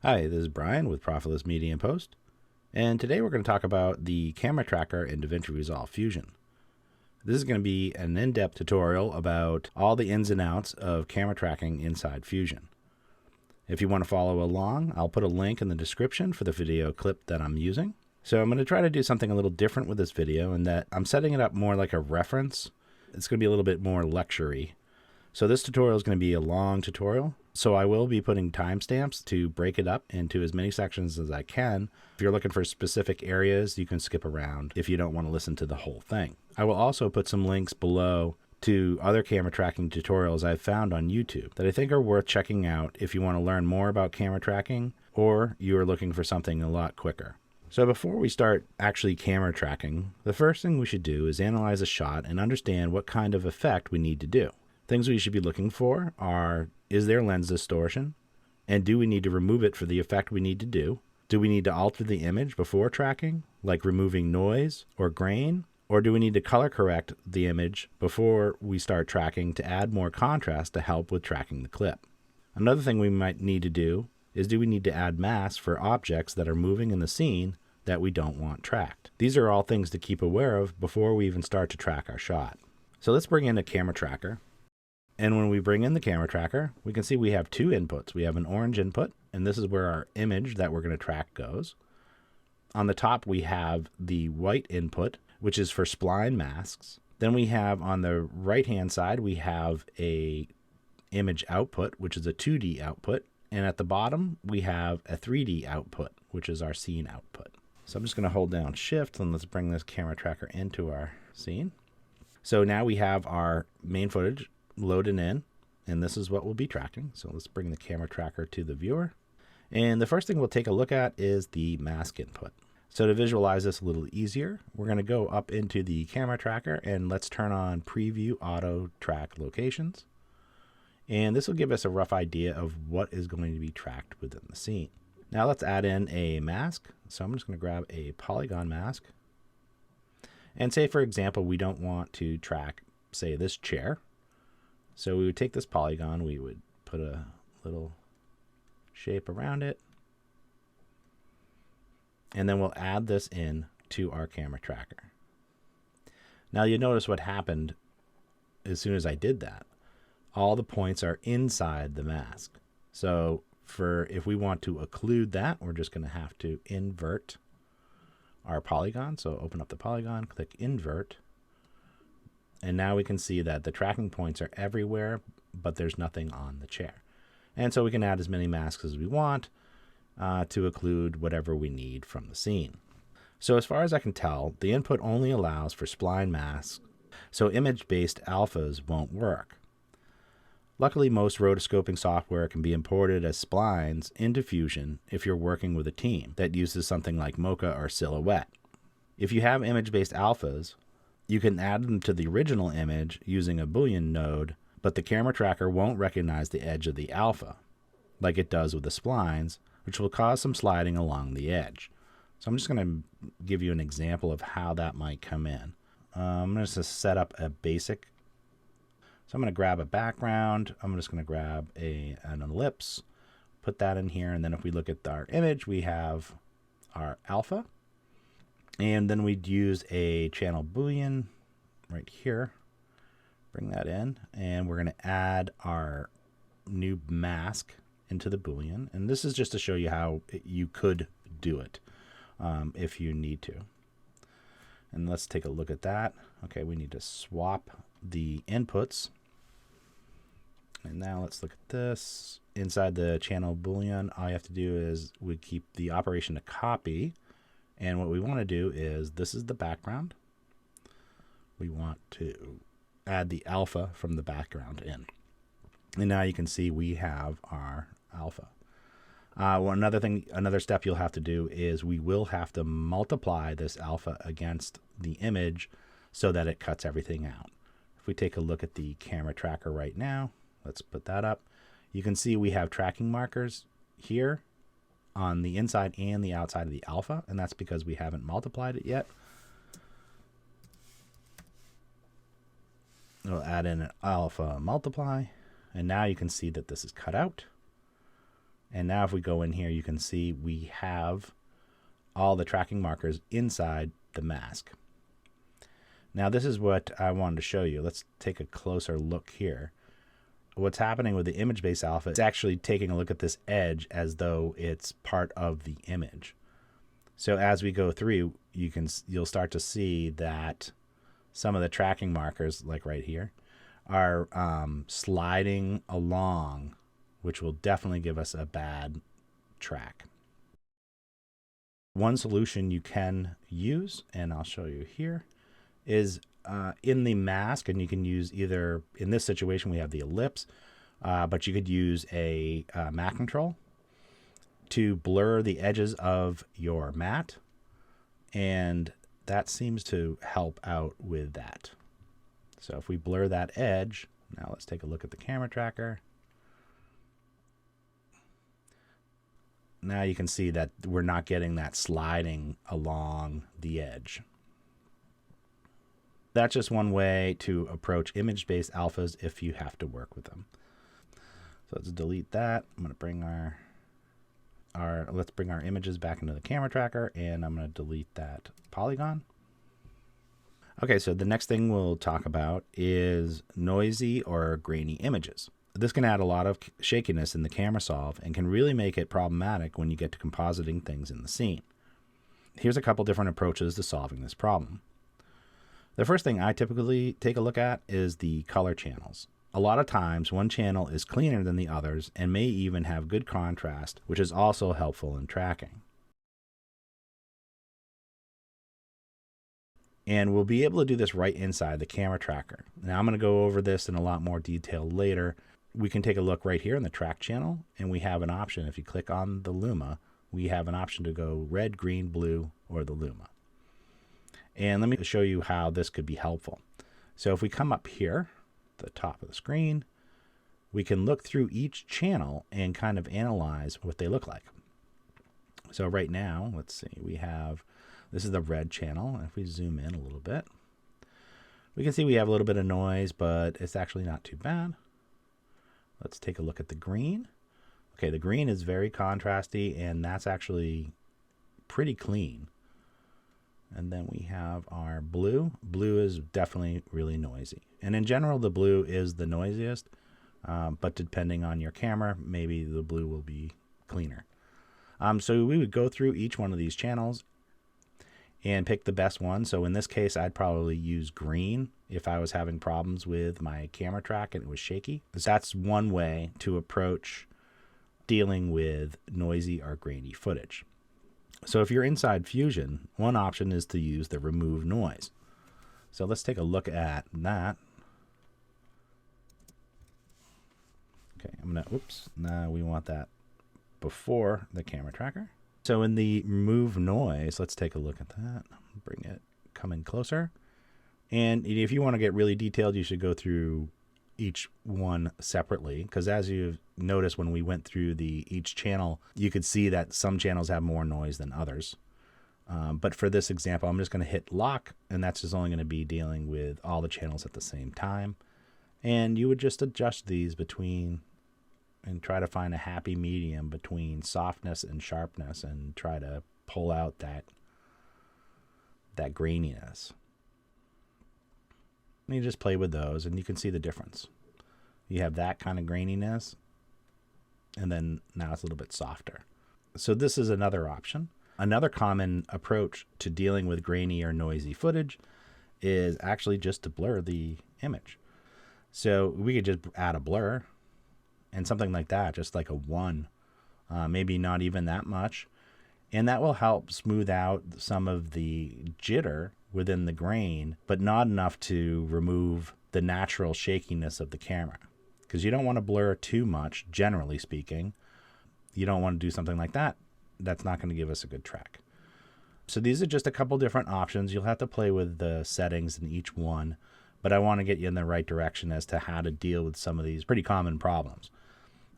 Hi, this is Brian with Prophetless Media and Post, and today we're going to talk about the camera tracker in Davinci Resolve Fusion. This is going to be an in-depth tutorial about all the ins and outs of camera tracking inside Fusion. If you want to follow along, I'll put a link in the description for the video clip that I'm using. So I'm going to try to do something a little different with this video in that I'm setting it up more like a reference. It's going to be a little bit more lecture-y. So this tutorial is going to be a long tutorial. So I will be putting timestamps to break it up into as many sections as I can. If you're looking for specific areas, you can skip around if you don't want to listen to the whole thing. I will also put some links below to other camera tracking tutorials I've found on YouTube that I think are worth checking out if you want to learn more about camera tracking or you are looking for something a lot quicker. So before we start actually camera tracking, the first thing we should do is analyze a shot and understand what kind of effect we need to do. Things we should be looking for are, is there lens distortion? And do we need to remove it for the effect we need to do? Do we need to alter the image before tracking, like removing noise or grain? Or do we need to color correct the image before we start tracking to add more contrast to help with tracking the clip? Another thing we might need to do is, do we need to add masks for objects that are moving in the scene that we don't want tracked? These are all things to keep aware of before we even start to track our shot. So let's bring in a camera tracker. And when we bring in the camera tracker, we can see we have two inputs. We have an orange input, and this is where our image that we're going to track goes. On the top, we have the white input, which is for spline masks. Then we have on the right-hand side, we have a image output, which is a 2D output. And at the bottom, we have a 3D output, which is our scene output. So I'm just going to hold down Shift, and let's bring this camera tracker into our scene. So now we have our main footage loaded in, and this is what we'll be tracking. So let's bring the camera tracker to the viewer. And the first thing we'll take a look at is the mask input. So to visualize this a little easier, we're going to go up into the camera tracker and let's turn on Preview Auto Track Locations. And this will give us a rough idea of what is going to be tracked within the scene. Now let's add in a mask. So I'm just going to grab a polygon mask. And say, for example, we don't want to track, say, this chair. So we would take this polygon, we would put a little shape around it, and then we'll add this in to our camera tracker. Now you notice what happened as soon as I did that. All the points are inside the mask. So if we want to occlude that, we're just going to have to invert our polygon. So open up the polygon, click invert. And now we can see that the tracking points are everywhere, but there's nothing on the chair. And so we can add as many masks as we want to occlude whatever we need from the scene. So as far as I can tell, the input only allows for spline masks, so image-based alphas won't work. Luckily, most rotoscoping software can be imported as splines into Fusion if you're working with a team that uses something like Mocha or Silhouette. If you have image-based alphas, you can add them to the original image using a Boolean node, but the camera tracker won't recognize the edge of the alpha, like it does with the splines, which will cause some sliding along the edge. So I'm just going to give you an example of how that might come in. I'm going to set up a basic. So I'm going to grab a background. I'm just going to grab an ellipse, put that in here, and then if we look at our image, we have our alpha. And then we'd use a channel Boolean right here, bring that in, and we're going to add our new mask into the Boolean. And this is just to show you how you could do it if you need to. And let's take a look at that. Okay, we need to swap the inputs. And now let's look at this. Inside the channel Boolean, all you have to do is we keep the operation to copy. And what we want to do is, this is the background. We want to add the alpha from the background in. And now you can see we have our alpha. Well, another step you'll have to do is we will have to multiply this alpha against the image so that it cuts everything out. If we take a look at the camera tracker right now, let's put that up. You can see we have tracking markers here on the inside and the outside of the alpha, and that's because we haven't multiplied it yet. We'll add in an alpha multiply, and now you can see that this is cut out. And now if we go in here, you can see we have all the tracking markers inside the mask. Now this is what I wanted to show you. Let's take a closer look here. What's happening with the image-based alpha is actually taking a look at this edge as though it's part of the image. So as we go through, you'll start to see that some of the tracking markers, like right here, are sliding along, which will definitely give us a bad track. One solution you can use, and I'll show you here, is in the mask, and you can use either, in this situation we have the ellipse, but you could use a matte control to blur the edges of your matte, and that seems to help out with that. So if we blur that edge, now let's take a look at the camera tracker. Now you can see that we're not getting that sliding along the edge. That's just one way to approach image-based alphas if you have to work with them. So let's delete that. I'm going to bring let's bring our images back into the camera tracker, and I'm going to delete that polygon. Okay, so the next thing we'll talk about is noisy or grainy images. This can add a lot of shakiness in the camera solve and can really make it problematic when you get to compositing things in the scene. Here's a couple different approaches to solving this problem. The first thing I typically take a look at is the color channels. A lot of times one channel is cleaner than the others and may even have good contrast, which is also helpful in tracking. And we'll be able to do this right inside the camera tracker. Now I'm going to go over this in a lot more detail later. We can take a look right here in the track channel, and we have an option. If you click on the Luma, we have an option to go red, green, blue, or the Luma. And let me show you how this could be helpful. So if we come up here, the top of the screen, we can look through each channel and kind of analyze what they look like. So right now, let's see, we have, this is the red channel. If we zoom in a little bit, we can see we have a little bit of noise, but it's actually not too bad. Let's take a look at the green. Okay, the green is very contrasty, and that's actually pretty clean. And then we have our blue. Blue is definitely really noisy. And in general, the blue is the noisiest, but depending on your camera, maybe the blue will be cleaner. So we would go through each one of these channels and pick the best one. So in this case, I'd probably use green if I was having problems with my camera track and it was shaky. That's one way to approach dealing with noisy or grainy footage. So if you're inside Fusion, one option is to use the remove noise. So let's take a look at that. Okay, I'm gonna, oops, now we want that before the camera tracker. So in the remove noise, let's take a look at that. Bring it, come in closer. And if you want to get really detailed, you should go through each one separately, because as you've noticed when we went through each channel, you could see that some channels have more noise than others. But for this example, I'm just going to hit lock, and that's just only going to be dealing with all the channels at the same time. And you would just adjust these between and try to find a happy medium between softness and sharpness and try to pull out that graininess. And you just play with those and you can see the difference. You have that kind of graininess, and then now it's a little bit softer. So this is another option. Another common approach to dealing with grainy or noisy footage is actually just to blur the image. So we could just add a blur and something like that, just like a 1, maybe not even that much. And that will help smooth out some of the jitter within the grain, but not enough to remove the natural shakiness of the camera. Because you don't want to blur too much, generally speaking. You don't want to do something like that. That's not going to give us a good track. So these are just a couple different options. You'll have to play with the settings in each one, but I want to get you in the right direction as to how to deal with some of these pretty common problems.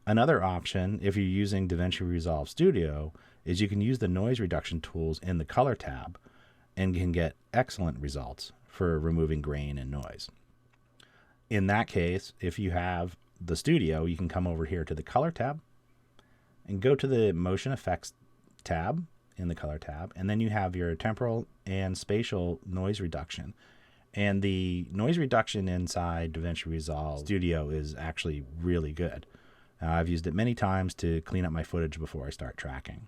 Another option, if you're using Davinci Resolve Studio, is you can use the noise reduction tools in the color tab and can get excellent results for removing grain and noise. In that case, if you have the studio, you can come over here to the color tab, and go to the Motion Effects tab in the Color tab, and then you have your temporal and spatial noise reduction. And the noise reduction inside DaVinci Resolve Studio is actually really good. I've used it many times to clean up my footage before I start tracking.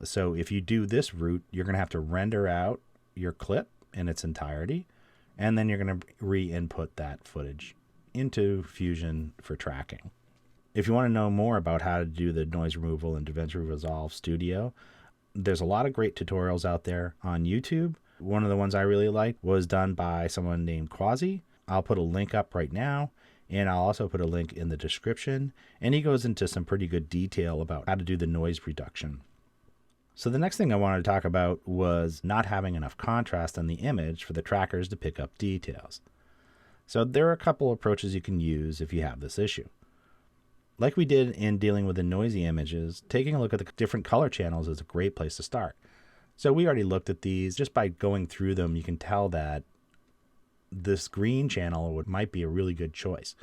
So if you do this route, you're going to have to render out your clip in its entirety, and then you're going to re-input that footage into Fusion for tracking. If you want to know more about how to do the noise removal in DaVinci Resolve Studio, there's a lot of great tutorials out there on YouTube. One of the ones I really liked was done by someone named Quasi. I'll put a link up right now, and I'll also put a link in the description. And he goes into some pretty good detail about how to do the noise reduction. So the next thing I wanted to talk about was not having enough contrast on the image for the trackers to pick up details. So there are a couple approaches you can use if you have this issue. Like we did in dealing with the noisy images, taking a look at the different color channels is a great place to start. So we already looked at these. Just by going through them, you can tell that this green channel might be a really good choice.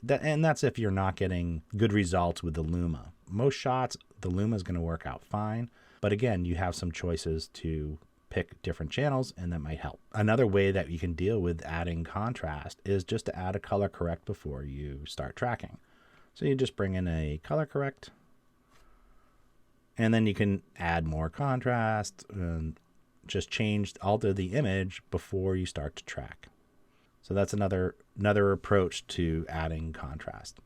And that's if you're not getting good results with the Luma. Most shots, the Luma is going to work out fine. But again, you have some choices to pick different channels, and that might help. Another way that you can deal with adding contrast is just to add a color correct before you start tracking. So you just bring in a color correct, and then you can add more contrast and just alter the image before you start to track. So that's another approach to adding contrast.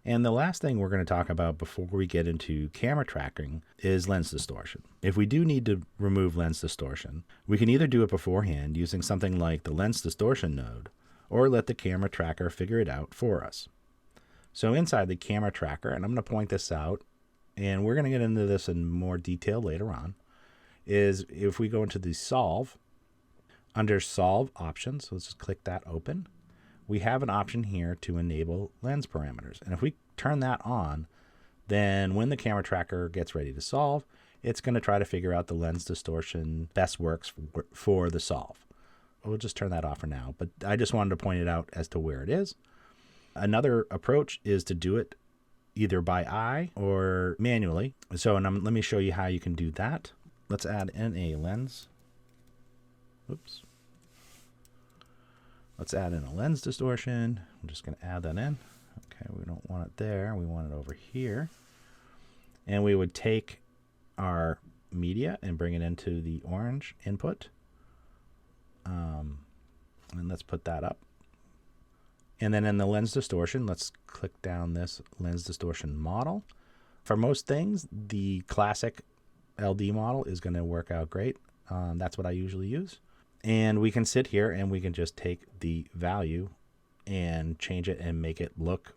And the last thing we're going to talk about before we get into camera tracking is lens distortion. If we do need to remove lens distortion, we can either do it beforehand using something like the lens distortion node, or let the camera tracker figure it out for us. So inside the camera tracker, and I'm going to point this out, and we're going to get into this in more detail later on, is if we go into the solve, under solve options, so let's just click that open, we have an option here to enable lens parameters. And if we turn that on, then when the camera tracker gets ready to solve, it's going to try to figure out the lens distortion best works for the solve. We'll just turn that off for now, but I just wanted to point it out as to where it is. Another approach is to do it either by eye or manually. So let me show you how you can do that. Let's add in a lens. Oops. Let's add in a lens distortion. I'm just going to add that in. Okay, we don't want it there. We want it over here. And we would take our media and bring it into the orange input. And let's put that up. And then in the lens distortion, let's click down this lens distortion model. For most things, the classic LD model is going to work out great. That's what I usually use. And we can sit here and we can just take the value and change it and make it look,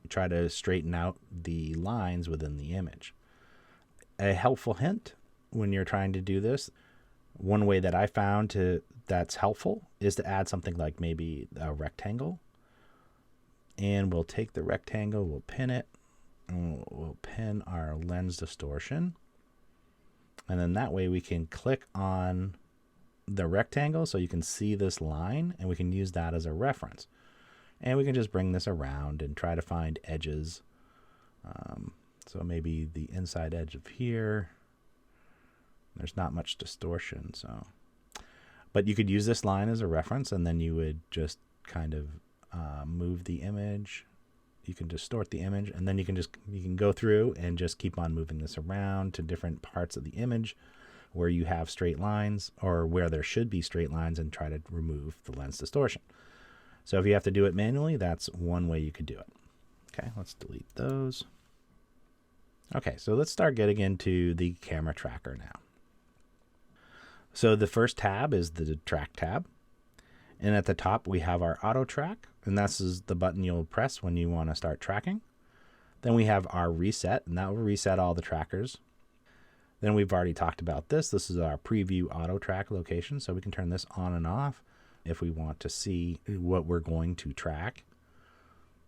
try to straighten out the lines within the image. A helpful hint when you're trying to do this, one way that I found that's helpful is to add something like maybe a rectangle. And we'll take the rectangle, we'll pin it, and we'll pin our lens distortion. And then that way we can click on the rectangle so you can see this line, and we can use that as a reference. And we can just bring this around and try to find edges. So maybe the inside edge of here. There's not much distortion, so. But you could use this line as a reference, and then you would just kind of move the image. You can distort the image, and then you can go through and just keep on moving this around to different parts of the image where you have straight lines, or where there should be straight lines, and try to remove the lens distortion. So if you have to do it manually, that's one way you could do it. Okay, let's delete those. Okay, so let's start getting into the camera tracker now. So the first tab is the track tab. And at the top, we have our auto track, and this is the button you'll press when you want to start tracking. Then we have our reset, and that will reset all the trackers. Then we've already talked about this. This is our preview auto track location, so we can turn this on and off if we want to see what we're going to track.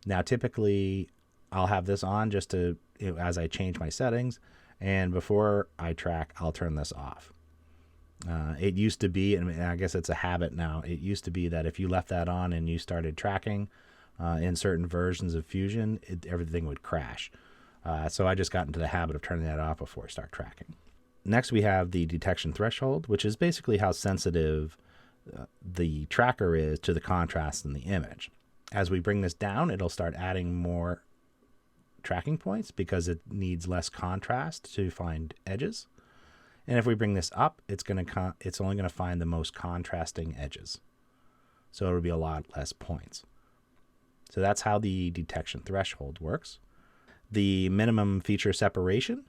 Now, typically, I'll have this on just to, as I change my settings, and before I track, I'll turn this off. It used to be, and I guess it's a habit now, it used to be that if you left that on and you started tracking in certain versions of Fusion, everything would crash. So I just got into the habit of turning that off before I start tracking. Next, we have the detection threshold, which is basically how sensitive the tracker is to the contrast in the image. As we bring this down, it'll start adding more tracking points because it needs less contrast to find edges. And if we bring this up, it's only going to find the most contrasting edges. So it'll be a lot less points. So that's how the detection threshold works. The minimum feature separation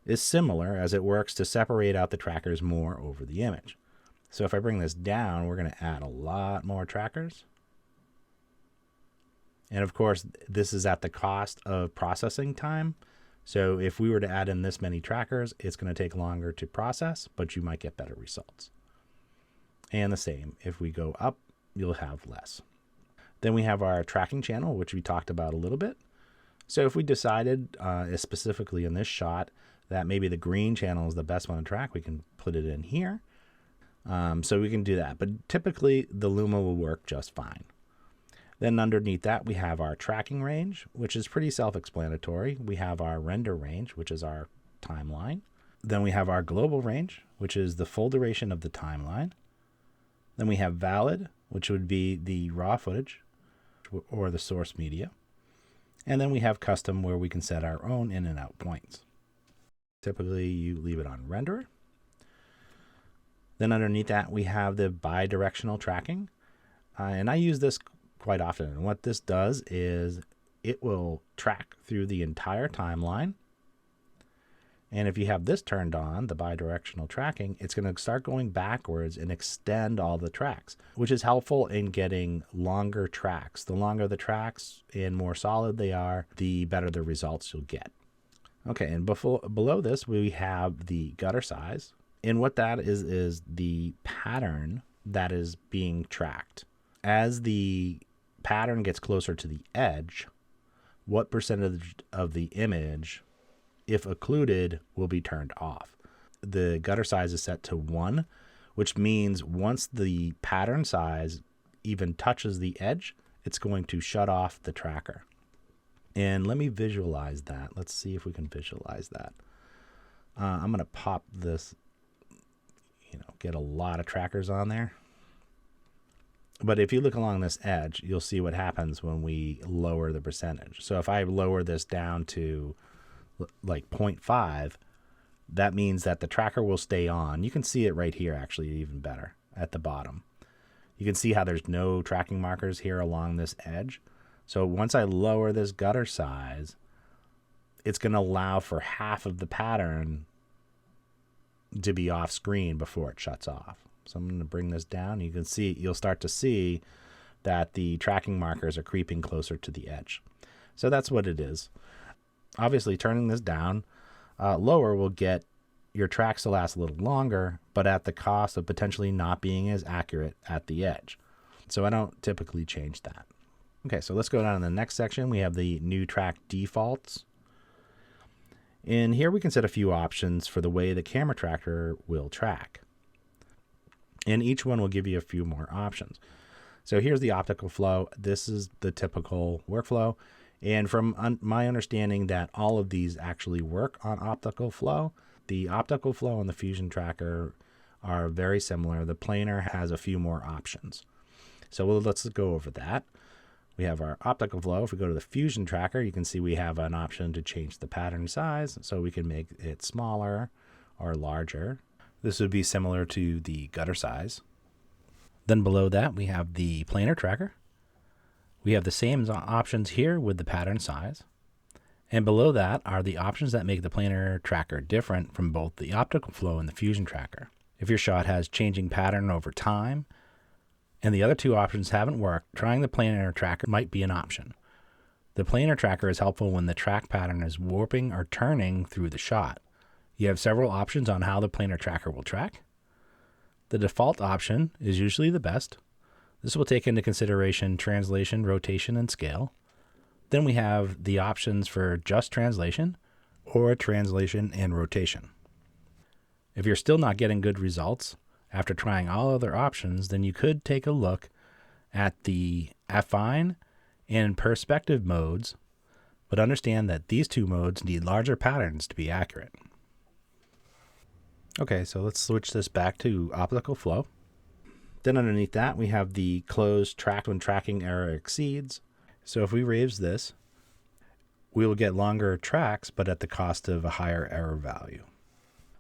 is similar, as it works to separate out the trackers more over the image. So if I bring this down, we're going to add a lot more trackers. And of course, this is at the cost of processing time. So if we were to add in this many trackers, it's going to take longer to process, but you might get better results. And the same, if we go up, you'll have less. Then we have our tracking channel, which we talked about a little bit. So if we decided, specifically in this shot, that maybe the green channel is the best one to track, we can put it in here. So we can do that. But typically, the Luma will work just fine. Then underneath that, we have our tracking range, which is pretty self-explanatory. We have our render range, which is our timeline. Then we have our global range, which is the full duration of the timeline. Then we have valid, which would be the raw footage or the source media. And then we have custom, where we can set our own in and out points. Typically, you leave it on renderer. Then underneath that, we have the bidirectional tracking. And I use this quite often. And what this does is it will track through the entire timeline. And if you have this turned on, the bidirectional tracking, it's going to start going backwards and extend all the tracks, which is helpful in getting longer tracks. The longer the tracks and more solid they are, the better the results you'll get. Okay, and below this, we have the gutter size. And what that is the pattern that is being tracked. As the pattern gets closer to the edge, what percentage of the image, if occluded, will be turned off. The gutter size is set to 1, which means once the pattern size even touches the edge, it's going to shut off the tracker. And let me visualize that. Let's see if we can visualize that. I'm going to pop this, get a lot of trackers on there. But if you look along this edge, you'll see what happens when we lower the percentage. So if I lower this down to like 0.5, that means that the tracker will stay on. You can see it right here, actually, even better at the bottom. You can see how there's no tracking markers here along this edge. So once I lower this gutter size, it's going to allow for half of the pattern to be off screen before it shuts off. So I'm going to bring this down. You'll start to see that the tracking markers are creeping closer to the edge. So that's what it is. Obviously, turning this down lower will get your tracks to last a little longer, but at the cost of potentially not being as accurate at the edge. So I don't typically change that. Okay, so let's go down to the next section. We have the new track defaults. And here we can set a few options for the way the camera tracker will track. And each one will give you a few more options. So here's the optical flow. This is the typical workflow. And from my understanding that all of these actually work on optical flow, the optical flow and the Fusion tracker are very similar. The planar has a few more options. So let's go over that. We have our optical flow. If we go to the Fusion tracker, you can see we have an option to change the pattern size. So we can make it smaller or larger. This would be similar to the gutter size. Then below that, we have the planar tracker. We have the same options here with the pattern size. And below that are the options that make the planar tracker different from both the optical flow and the Fusion tracker. If your shot has changing pattern over time, and the other two options haven't worked, trying the planar tracker might be an option. The planar tracker is helpful when the track pattern is warping or turning through the shot. You have several options on how the planar tracker will track. The default option is usually the best. This will take into consideration translation, rotation, and scale. Then we have the options for just translation or translation and rotation. If you're still not getting good results after trying all other options, then you could take a look at the affine and perspective modes but understand that these two modes need larger patterns to be accurate. Okay, so let's switch this back to optical flow. Then underneath that, we have the closed track when tracking error exceeds. So if we raise this, we will get longer tracks, but at the cost of a higher error value.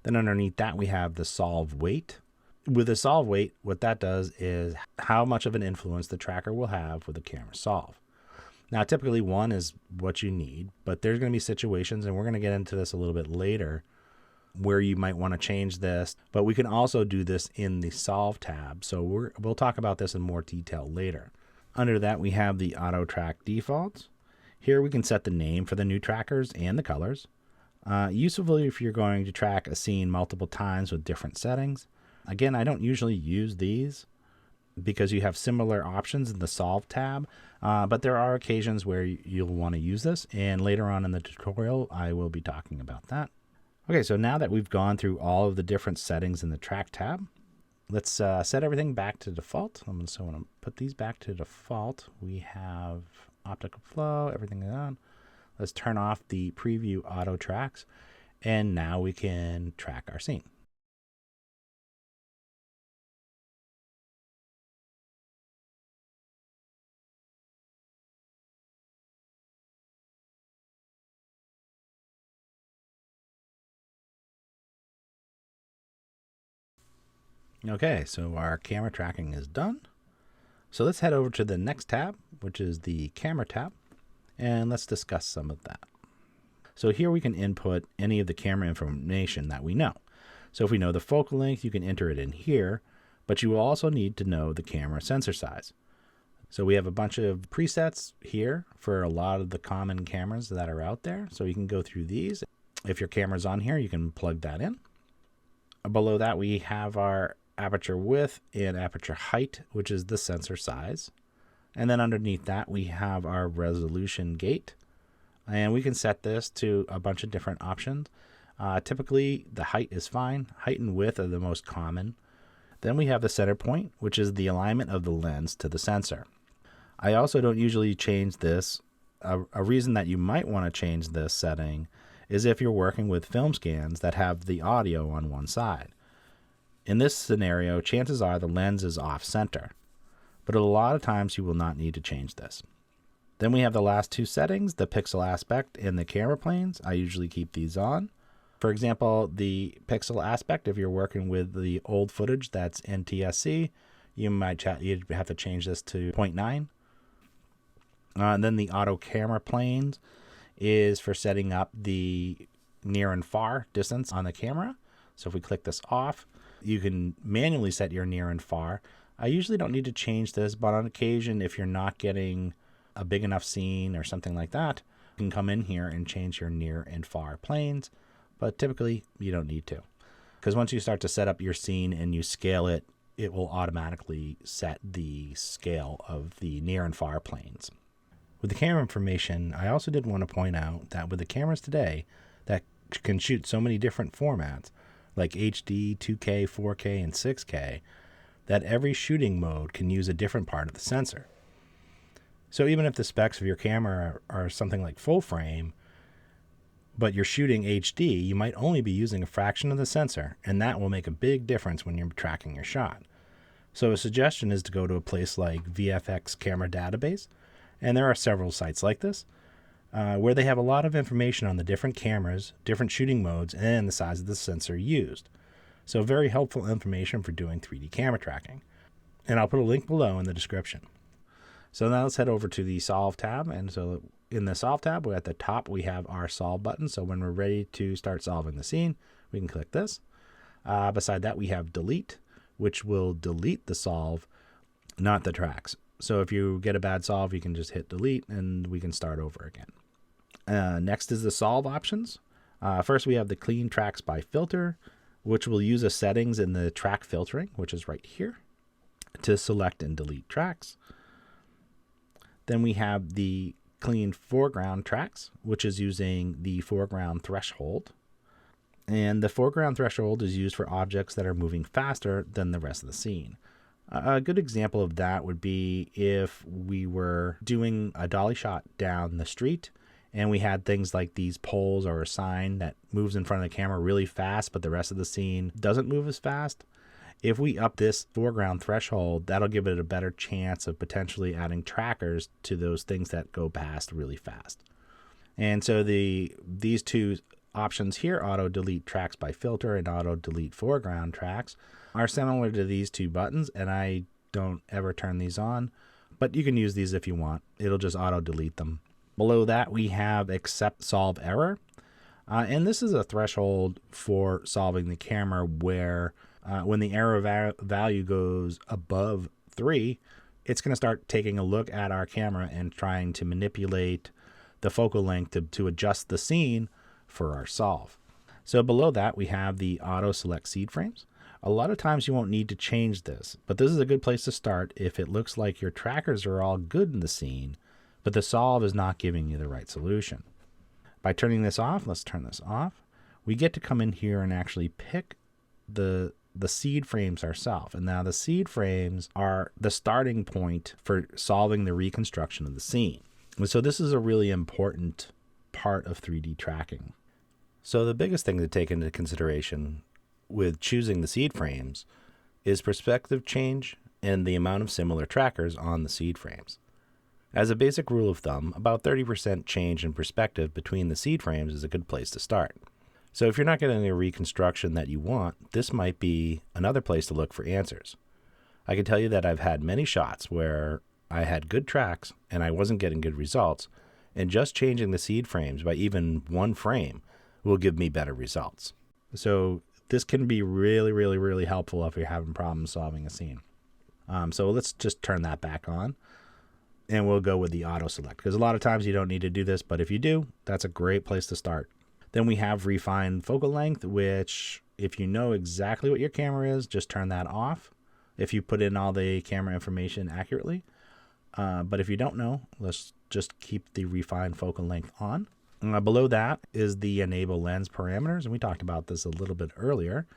Then underneath that, we have the solve weight. With the solve weight, what that does is how much of an influence the tracker will have with the camera solve. Now, typically 1 is what you need, but there's going to be situations, and we're going to get into this a little bit later, where you might want to change this, but we can also do this in the solve tab. So we'll talk about this in more detail later. Under that, we have the auto track defaults. Here we can set the name for the new trackers and the colors. Useful if you're going to track a scene multiple times with different settings. Again, I don't usually use these because you have similar options in the solve tab, but there are occasions where you'll want to use this, and later on in the tutorial I will be talking about that. Okay, so now that we've gone through all of the different settings in the track tab, let's set everything back to default. I'm going to put these back to default. We have optical flow, everything on. Let's turn off the preview auto tracks, and now we can track our scene. Okay, so our camera tracking is done. So let's head over to the next tab, which is the camera tab, and let's discuss some of that. So here we can input any of the camera information that we know. So if we know the focal length, you can enter it in here, but you will also need to know the camera sensor size. So we have a bunch of presets here for a lot of the common cameras that are out there. So you can go through these. If your camera's on here, you can plug that in. Below that, we have our aperture width and aperture height, which is the sensor size. And then underneath that, we have our resolution gate. And we can set this to a bunch of different options. Typically, the height is fine. Height and width are the most common. Then we have the center point, which is the alignment of the lens to the sensor. I also don't usually change this. A reason that you might want to change this setting is if you're working with film scans that have the audio on one side. In this scenario, chances are the lens is off center, but a lot of times you will not need to change this. Then we have the last two settings, the pixel aspect and the camera planes. I usually keep these on. For example, the pixel aspect, if you're working with the old footage that's NTSC, you'd have to change this to 0.9. And then the auto camera planes is for setting up the near and far distance on the camera. So if we click this off, you can manually set your near and far. I usually don't need to change this, but on occasion, if you're not getting a big enough scene or something like that, you can come in here and change your near and far planes, but typically you don't need to. Because once you start to set up your scene and you scale it, it will automatically set the scale of the near and far planes. With the camera information, I also did want to point out that with the cameras today that can shoot so many different formats, like HD, 2K, 4K, and 6K, that every shooting mode can use a different part of the sensor. So even if the specs of your camera are something like full frame, but you're shooting HD, you might only be using a fraction of the sensor, and that will make a big difference when you're tracking your shot. So a suggestion is to go to a place like VFX Camera Database, and there are several sites like this, where they have a lot of information on the different cameras, different shooting modes, and the size of the sensor used. So very helpful information for doing 3D camera tracking. And I'll put a link below in the description. So now let's head over to the Solve tab. And so in the Solve tab, at the top, we have our Solve button. So when we're ready to start solving the scene, we can click this. Beside that, we have Delete, which will delete the solve, not the tracks. So if you get a bad solve, you can just hit delete and we can start over again. Next is the solve options. First, we have the clean tracks by filter, which will use a settings in the track filtering, which is right here, to select and delete tracks. Then we have the clean foreground tracks, which is using the foreground threshold. And the foreground threshold is used for objects that are moving faster than the rest of the scene. A good example of that would be if we were doing a dolly shot down the street and we had things like these poles or a sign that moves in front of the camera really fast, but the rest of the scene doesn't move as fast. If we up this foreground threshold, that'll give it a better chance of potentially adding trackers to those things that go past really fast. And so these two options here, auto delete tracks by filter and auto delete foreground tracks, are similar to these two buttons, and I don't ever turn these on, but you can use these if you want. It'll just auto delete them. Below that, we have accept solve error. And this is a threshold for solving the camera where when the error value goes above 3, it's going to start taking a look at our camera and trying to manipulate the focal length to adjust the scene for our solve. So below that, we have the auto select seed frames. A lot of times you won't need to change this, but this is a good place to start if it looks like your trackers are all good in the scene, but the solve is not giving you the right solution. By turning this off, let's turn this off, we get to come in here and actually pick the seed frames ourselves. And now the seed frames are the starting point for solving the reconstruction of the scene. And so this is a really important part of 3D tracking. So the biggest thing to take into consideration with choosing the seed frames is perspective change and the amount of similar trackers on the seed frames. As a basic rule of thumb, about 30% change in perspective between the seed frames is a good place to start. So if you're not getting the reconstruction that you want, this might be another place to look for answers. I can tell you that I've had many shots where I had good tracks and I wasn't getting good results, and just changing the seed frames by even one frame will give me better results. So this can be really, really, really helpful if you're having problems solving a scene. So let's just turn that back on, and we'll go with the auto select, because a lot of times you don't need to do this, but if you do, that's a great place to start. Then we have refine focal length, which if you know exactly what your camera is, just turn that off if you put in all the camera information accurately. But if you don't know, let's just keep the refine focal length on. Below that is the enable lens parameters, and we talked about this a little bit earlier.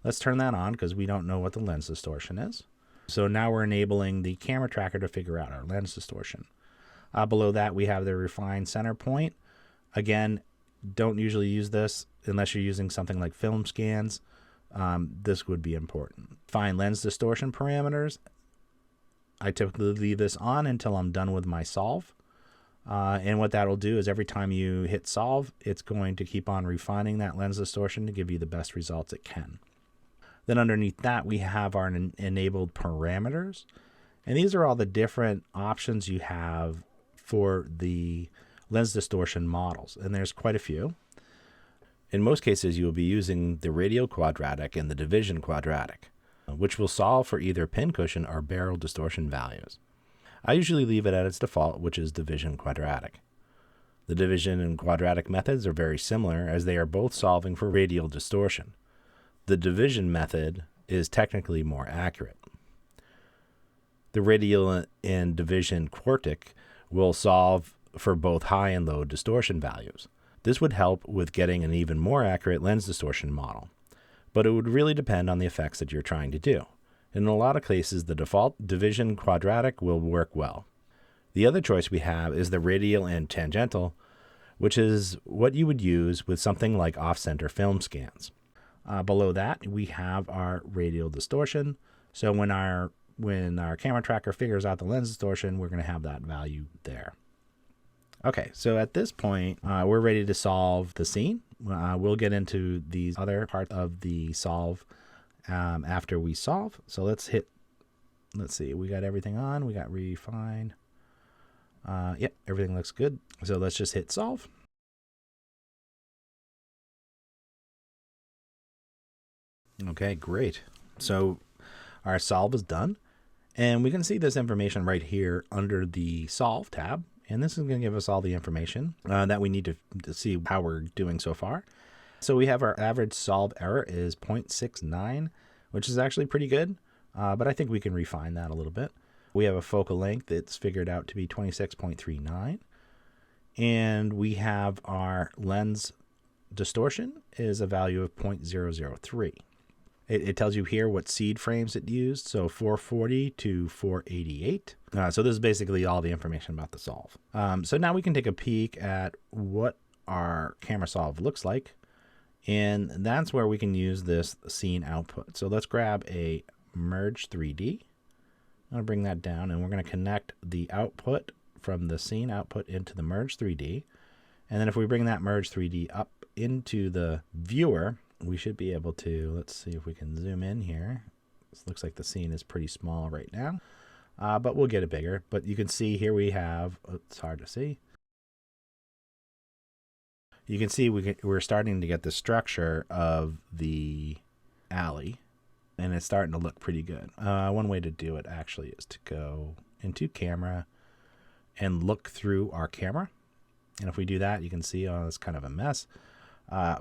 Let's turn that on because we don't know what the lens distortion is. So now we're enabling the camera tracker to figure out our lens distortion. Below that, we have the refine center point. Again, don't usually use this unless you're using something like film scans. This would be important. Find lens distortion parameters. I typically leave this on until I'm done with my solve. And what that will do is every time you hit solve, it's going to keep on refining that lens distortion to give you the best results it can. Then underneath that, we have our enabled parameters. And these are all the different options you have for the lens distortion models. And there's quite a few. In most cases, you will be using the radial quadratic and the division quadratic, which will solve for either pincushion or barrel distortion values. I usually leave it at its default, which is division quadratic. The division and quadratic methods are very similar as they are both solving for radial distortion. The division method is technically more accurate. The radial and division quartic will solve for both high and low distortion values. This would help with getting an even more accurate lens distortion model, but it would really depend on the effects that you're trying to do. In a lot of cases, the default division quadratic will work well. The other choice we have is the radial and tangential, which is what you would use with something like off-center film scans. Below that, we have our radial distortion. So when our camera tracker figures out the lens distortion, we're going to have that value there. Okay, so at this point, we're ready to solve the scene. We'll get into these other parts of the solve after we solve. So let's see, we got everything on. We got refine. Yep, everything looks good. So let's just hit solve. Okay, great. So our solve is done. And we can see this information right here under the solve tab. And this is going to give us all the information that we need to see how we're doing so far. So we have our average solve error is 0.69, which is actually pretty good. But I think we can refine that a little bit. We have a focal length that's figured out to be 26.39. And we have our lens distortion is a value of 0.003. It tells you here what seed frames it used, so 440 to 488. So this is basically all the information about the solve. So now we can take a peek at what our camera solve looks like, and that's where we can use this scene output. So let's grab a merge 3D. I'm going to bring that down, and we're going to connect the output from the scene output into the merge 3D. And then if we bring that merge 3D up into the viewer, we should be able to, let's see if we can zoom in here. This looks like the scene is pretty small right now, but we'll get it bigger. But you can see here we have, it's hard to see. You can see we're starting to get the structure of the alley, and it's starting to look pretty good. One way to do it actually is to go into camera and look through our camera. And if we do that, you can see, oh, it's kind of a mess.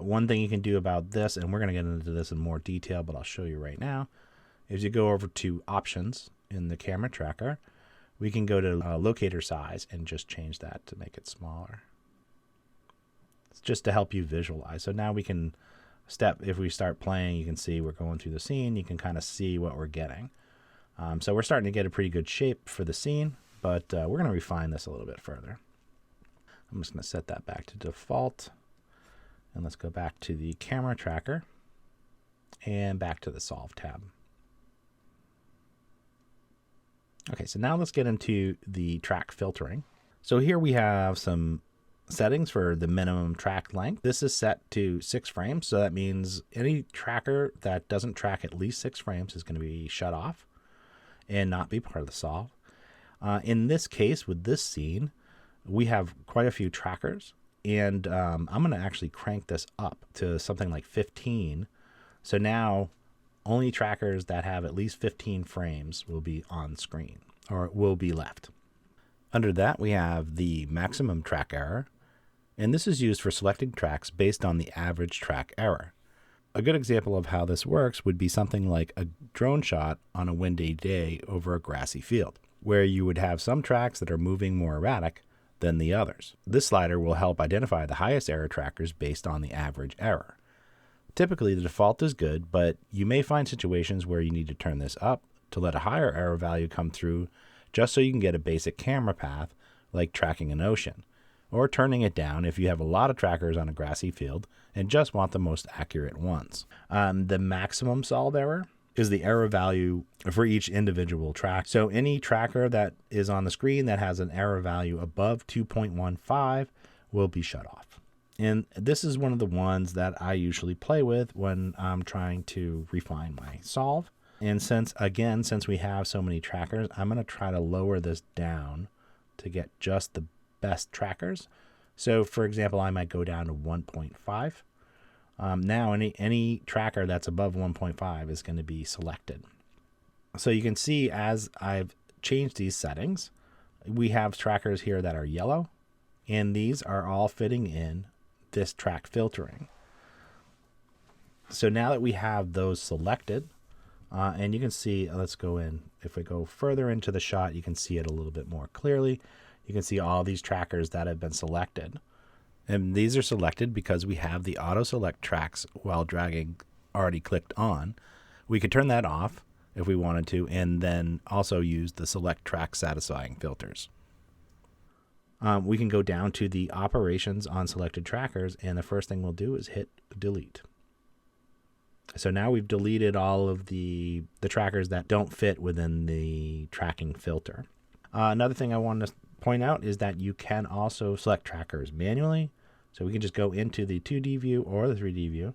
One thing you can do about this, and we're going to get into this in more detail, but I'll show you right now, is you go over to options in the camera tracker. We can go to locator size and just change that to make it smaller. It's just to help you visualize. So now we can if we start playing, you can see we're going through the scene. You can kind of see what we're getting. So we're starting to get a pretty good shape for the scene, but we're going to refine this a little bit further. I'm just going to set that back to default. And let's go back to the camera tracker and back to the solve tab. Okay, so now let's get into the track filtering. So here we have some settings for the minimum track length. This is set to 6 frames. So that means any tracker that doesn't track at least 6 frames is going to be shut off and not be part of the solve. In this case, with this scene, we have quite a few trackers. And I'm going to actually crank this up to something like 15. So now only trackers that have at least 15 frames will be on screen, or will be left. Under that, we have the maximum track error. And this is used for selecting tracks based on the average track error. A good example of how this works would be something like a drone shot on a windy day over a grassy field, where you would have some tracks that are moving more erratic than the others. This slider will help identify the highest error trackers based on the average error. Typically, the default is good, but you may find situations where you need to turn this up to let a higher error value come through just so you can get a basic camera path like tracking an ocean, or turning it down if you have a lot of trackers on a grassy field and just want the most accurate ones. The maximum solve error is the error value for each individual track. So any tracker that is on the screen that has an error value above 2.15 will be shut off. And this is one of the ones that I usually play with when I'm trying to refine my solve. And since we have so many trackers, I'm going to try to lower this down to get just the best trackers. So for example, I might go down to 1.5. Now any tracker that's above 1.5 is going to be selected. So you can see as I've changed these settings, we have trackers here that are yellow, and these are all fitting in this track filtering. So now that we have those selected, and you can see, let's go in, if we go further into the shot, you can see it a little bit more clearly. You can see all these trackers that have been selected. And these are selected because we have the auto select tracks while dragging already clicked on. We could turn that off if we wanted to, and then also use the select track satisfying filters. We can go down to the operations on selected trackers, and the first thing we'll do is hit delete. So now we've deleted all of the trackers that don't fit within the tracking filter. Another thing I want to point out is that you can also select trackers manually. So we can just go into the 2D view or the 3D view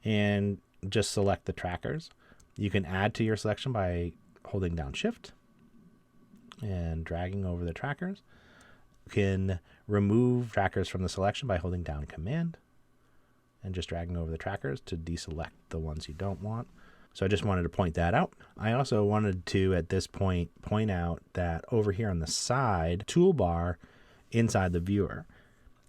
and just select the trackers. You can add to your selection by holding down Shift and dragging over the trackers. You can remove trackers from the selection by holding down Command and just dragging over the trackers to deselect the ones you don't want. So I just wanted to point that out. I also wanted to, at this point out that over here on the side toolbar inside the viewer.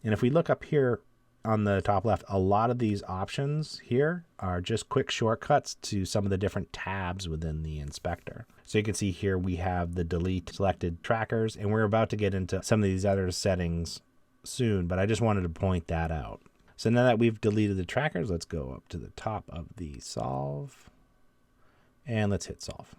And if we look up here on the top left, a lot of these options here are just quick shortcuts to some of the different tabs within the inspector. So you can see here we have the delete selected trackers, and we're about to get into some of these other settings soon, but I just wanted to point that out. So now that we've deleted the trackers, let's go up to the top of the solve. And let's hit solve.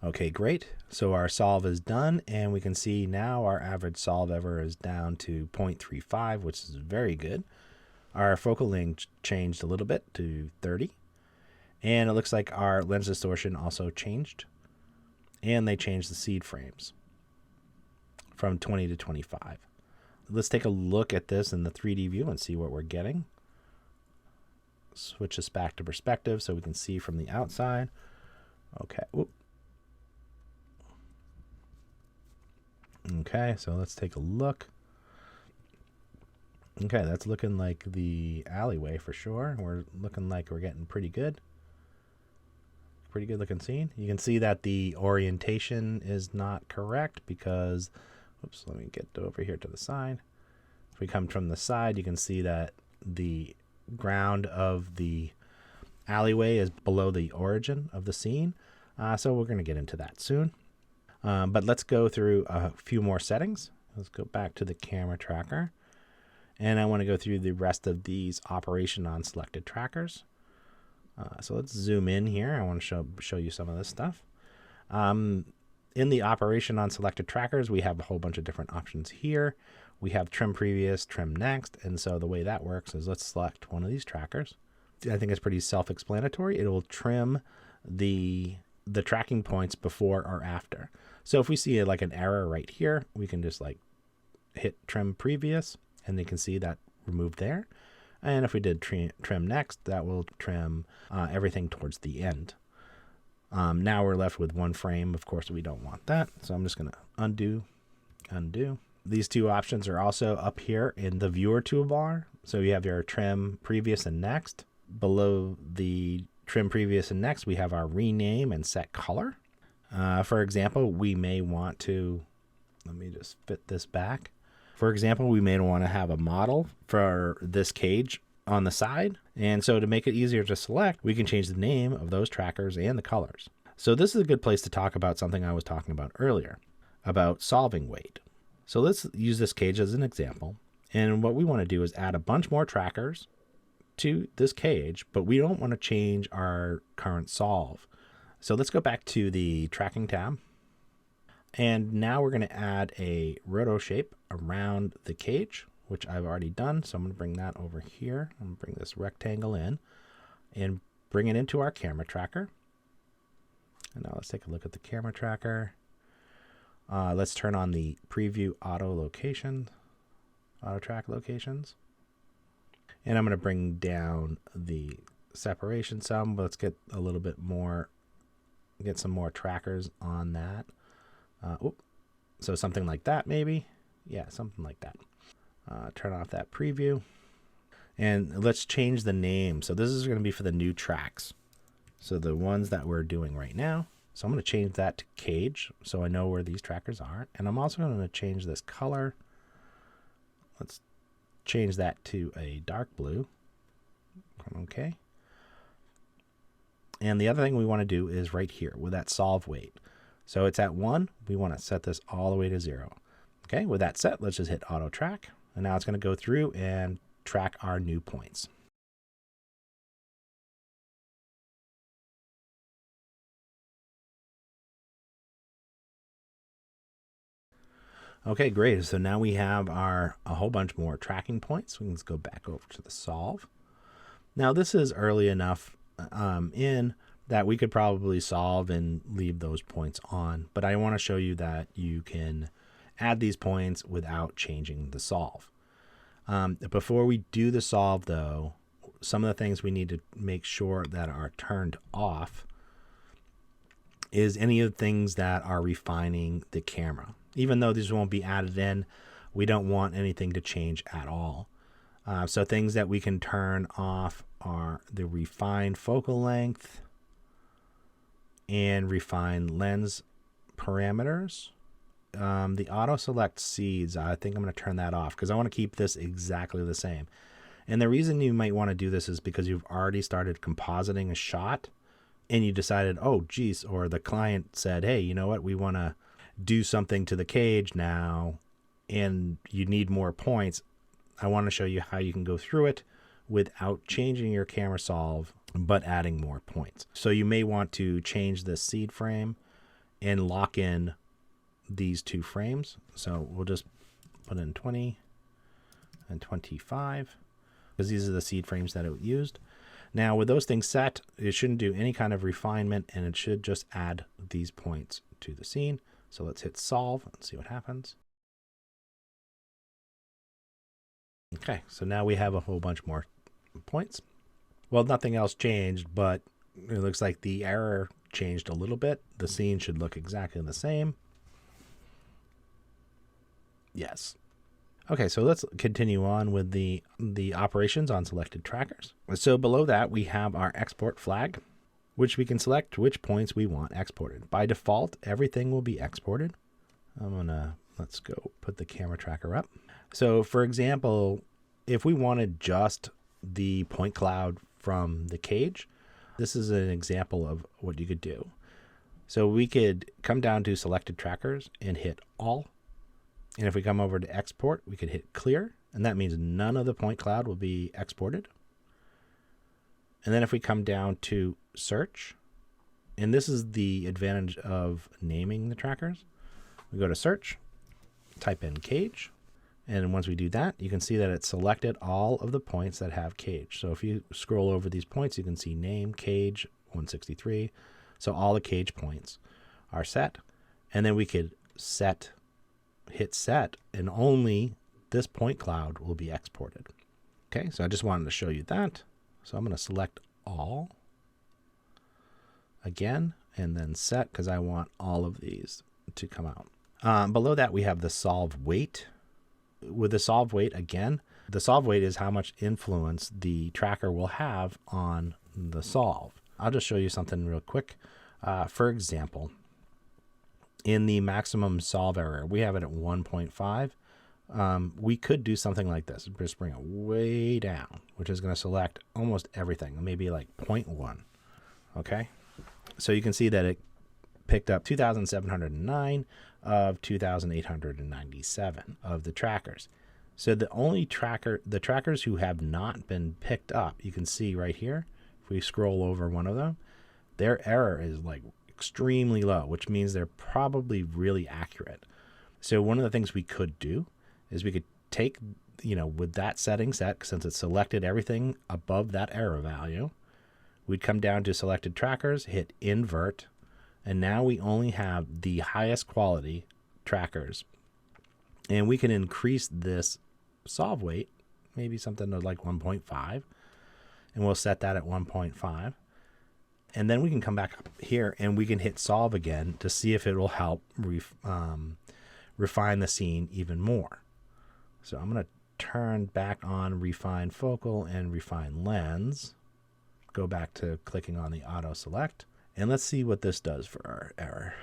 Okay, great. So our solve is done, and we can see now our average solve ever is down to 0.35, which is very good. Our focal length changed a little bit to 30. And it looks like our lens distortion also changed. And they changed the seed frames from 20 to 25. Let's take a look at this in the 3D view and see what we're getting. Switch this back to perspective so we can see from the outside. Okay. Whoop. Okay, so let's take a look. Okay, that's looking like the alleyway for sure. We're looking like we're getting pretty good. Pretty good looking scene. You can see that the orientation is not correct because, oops, let me get over here to the side. If we come from the side, you can see that the ground of the alleyway is below the origin of the scene. So we're going to get into that soon. But let's go through a few more settings. Let's go back to the camera tracker. And I want to go through the rest of these operation on selected trackers. So let's zoom in here. I want to show you some of this stuff. In the operation on selected trackers, we have a whole bunch of different options here. We have trim previous, trim next. And so the way that works is let's select one of these trackers. I think it's pretty self-explanatory. It will trim the tracking points before or after. So if we see like an error right here, we can just like hit trim previous and you can see that removed there. And if we did trim next, that will trim everything towards the end. Now we're left with one frame. Of course, we don't want that. So I'm just going to undo. These two options are also up here in the viewer toolbar. So you have your trim previous and next. Below the trim previous and next, we have our rename and set color. For example, we may want to, let me just fit this back. For example, we may want to have a model for this cage on the side. And so to make it easier to select, we can change the name of those trackers and the colors. So this is a good place to talk about something I was talking about earlier, about solving weight. So let's use this cage as an example. And what we want to do is add a bunch more trackers to this cage, but we don't want to change our current solve. So let's go back to the tracking tab. And now we're going to add a roto shape around the cage, which I've already done. So I'm going to bring that over here. I'm going to bring this rectangle in and bring it into our camera tracker. And now let's take a look at the camera tracker. Let's turn on the preview auto track locations. And I'm going to bring down the separation some. Let's get a little bit more, get some more trackers on that. So something like that, maybe. Yeah, something like that. Turn off that preview. And let's change the name. So this is going to be for the new tracks. So the ones that we're doing right now. So I'm going to change that to cage so I know where these trackers are. And I'm also going to change this color. Let's change that to a dark blue. Okay. And the other thing we want to do is right here with that solve weight. So it's at 1. We want to set this all the way to 0. Okay, with that set, let's just hit auto track. And now it's going to go through and track our new points. Okay, great. So now we have a whole bunch more tracking points. We can just go back over to the solve. Now this is early enough in that we could probably solve and leave those points on, but I want to show you that you can add these points without changing the solve. Before we do the solve though, some of the things we need to make sure that are turned off is any of the things that are refining the camera. Even though these won't be added in, we don't want anything to change at all. So things that we can turn off are the refined focal length and refined lens parameters. The auto select seeds, I think I'm going to turn that off because I want to keep this exactly the same. And the reason you might want to do this is because you've already started compositing a shot and you decided, oh geez, or the client said, hey, you know what, we want to do something to the cage now and you need more points. I want to show you how you can go through it without changing your camera solve, but adding more points. So you may want to change the seed frame and lock in these 2 frames. So we'll just put in 20 and 25 because these are the seed frames that it used. Now with those things set, it shouldn't do any kind of refinement, and it should just add these points to the scene. So let's hit solve and see what happens. Okay, so now we have a whole bunch more points. Well, nothing else changed, but it looks like the error changed a little bit. The scene should look exactly the same. Yes. Okay, so let's continue on with the operations on selected trackers. So below that, we have our export flag, which we can select which points we want exported. By default, everything will be exported. Let's go put the camera tracker up. So for example, if we wanted just the point cloud from the cage, this is an example of what you could do. So we could come down to selected trackers and hit all. And if we come over to export, we could hit clear, and that means none of the point cloud will be exported. And then if we come down to search, and this is the advantage of naming the trackers, we go to search, type in cage, and once we do that, you can see that it selected all of the points that have cage. So if you scroll over these points, you can see name, cage, 163. So all the cage points are set, and then we could hit set, and only this point cloud will be exported. Okay, so I just wanted to show you that. So I'm going to select all again, and then set, because I want all of these to come out. Below that, we have the solve weight. With the solve weight, again, the solve weight is how much influence the tracker will have on the solve. I'll just show you something real quick. For example, in the maximum solve error, we have it at 1.5. We could do something like this. Just bring it way down, which is going to select almost everything, maybe like 0.1. Okay, so you can see that it picked up 2,709 of 2,897 of the trackers. So the trackers who have not been picked up, you can see right here, if we scroll over one of them, their error is like extremely low, which means they're probably really accurate. So one of the things we could do is we could take, with that setting set, since it selected everything above that error value, we'd come down to selected trackers, hit invert, and now we only have the highest quality trackers. And we can increase this solve weight, maybe something like 1.5, and we'll set that at 1.5. And then we can come back up here and we can hit solve again to see if it will help refine the scene even more. So I'm going to turn back on refine focal and refine lens. Go back to clicking on the auto select. And let's see what this does for our error.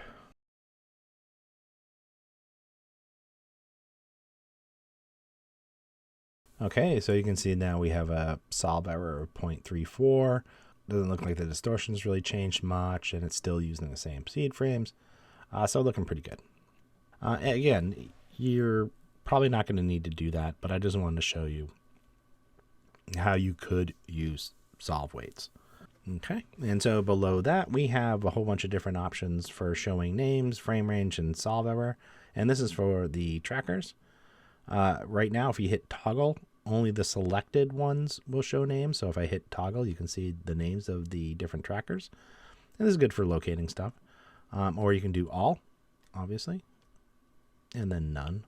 Okay, so you can see now we have a solve error of 0.34. Doesn't look like the distortion's really changed much, and it's still using the same seed frames. So looking pretty good. Again, you're probably not going to need to do that, but I just wanted to show you how you could use solve weights. Okay, and so below that, we have a whole bunch of different options for showing names, frame range, and solve error. And this is for the trackers. Right now, if you hit toggle, only the selected ones will show names. So if I hit toggle, you can see the names of the different trackers. And this is good for locating stuff. Or you can do all, obviously, and then none.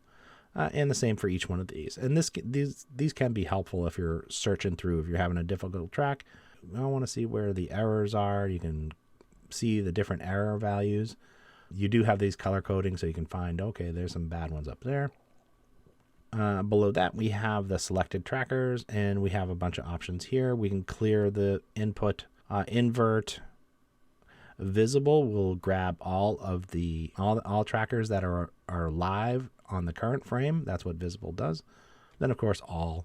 And the same for each one of these. And these can be helpful if you're searching through, if you're having a difficult track. I want to see where the errors are. You can see the different error values. You do have these color coding, so you can find, okay, there's some bad ones up there. Below that, we have the selected trackers, and we have a bunch of options here. We can clear the input, invert. Visible will grab all of all trackers that are live on the current frame. That's what visible does. Then, of course, all.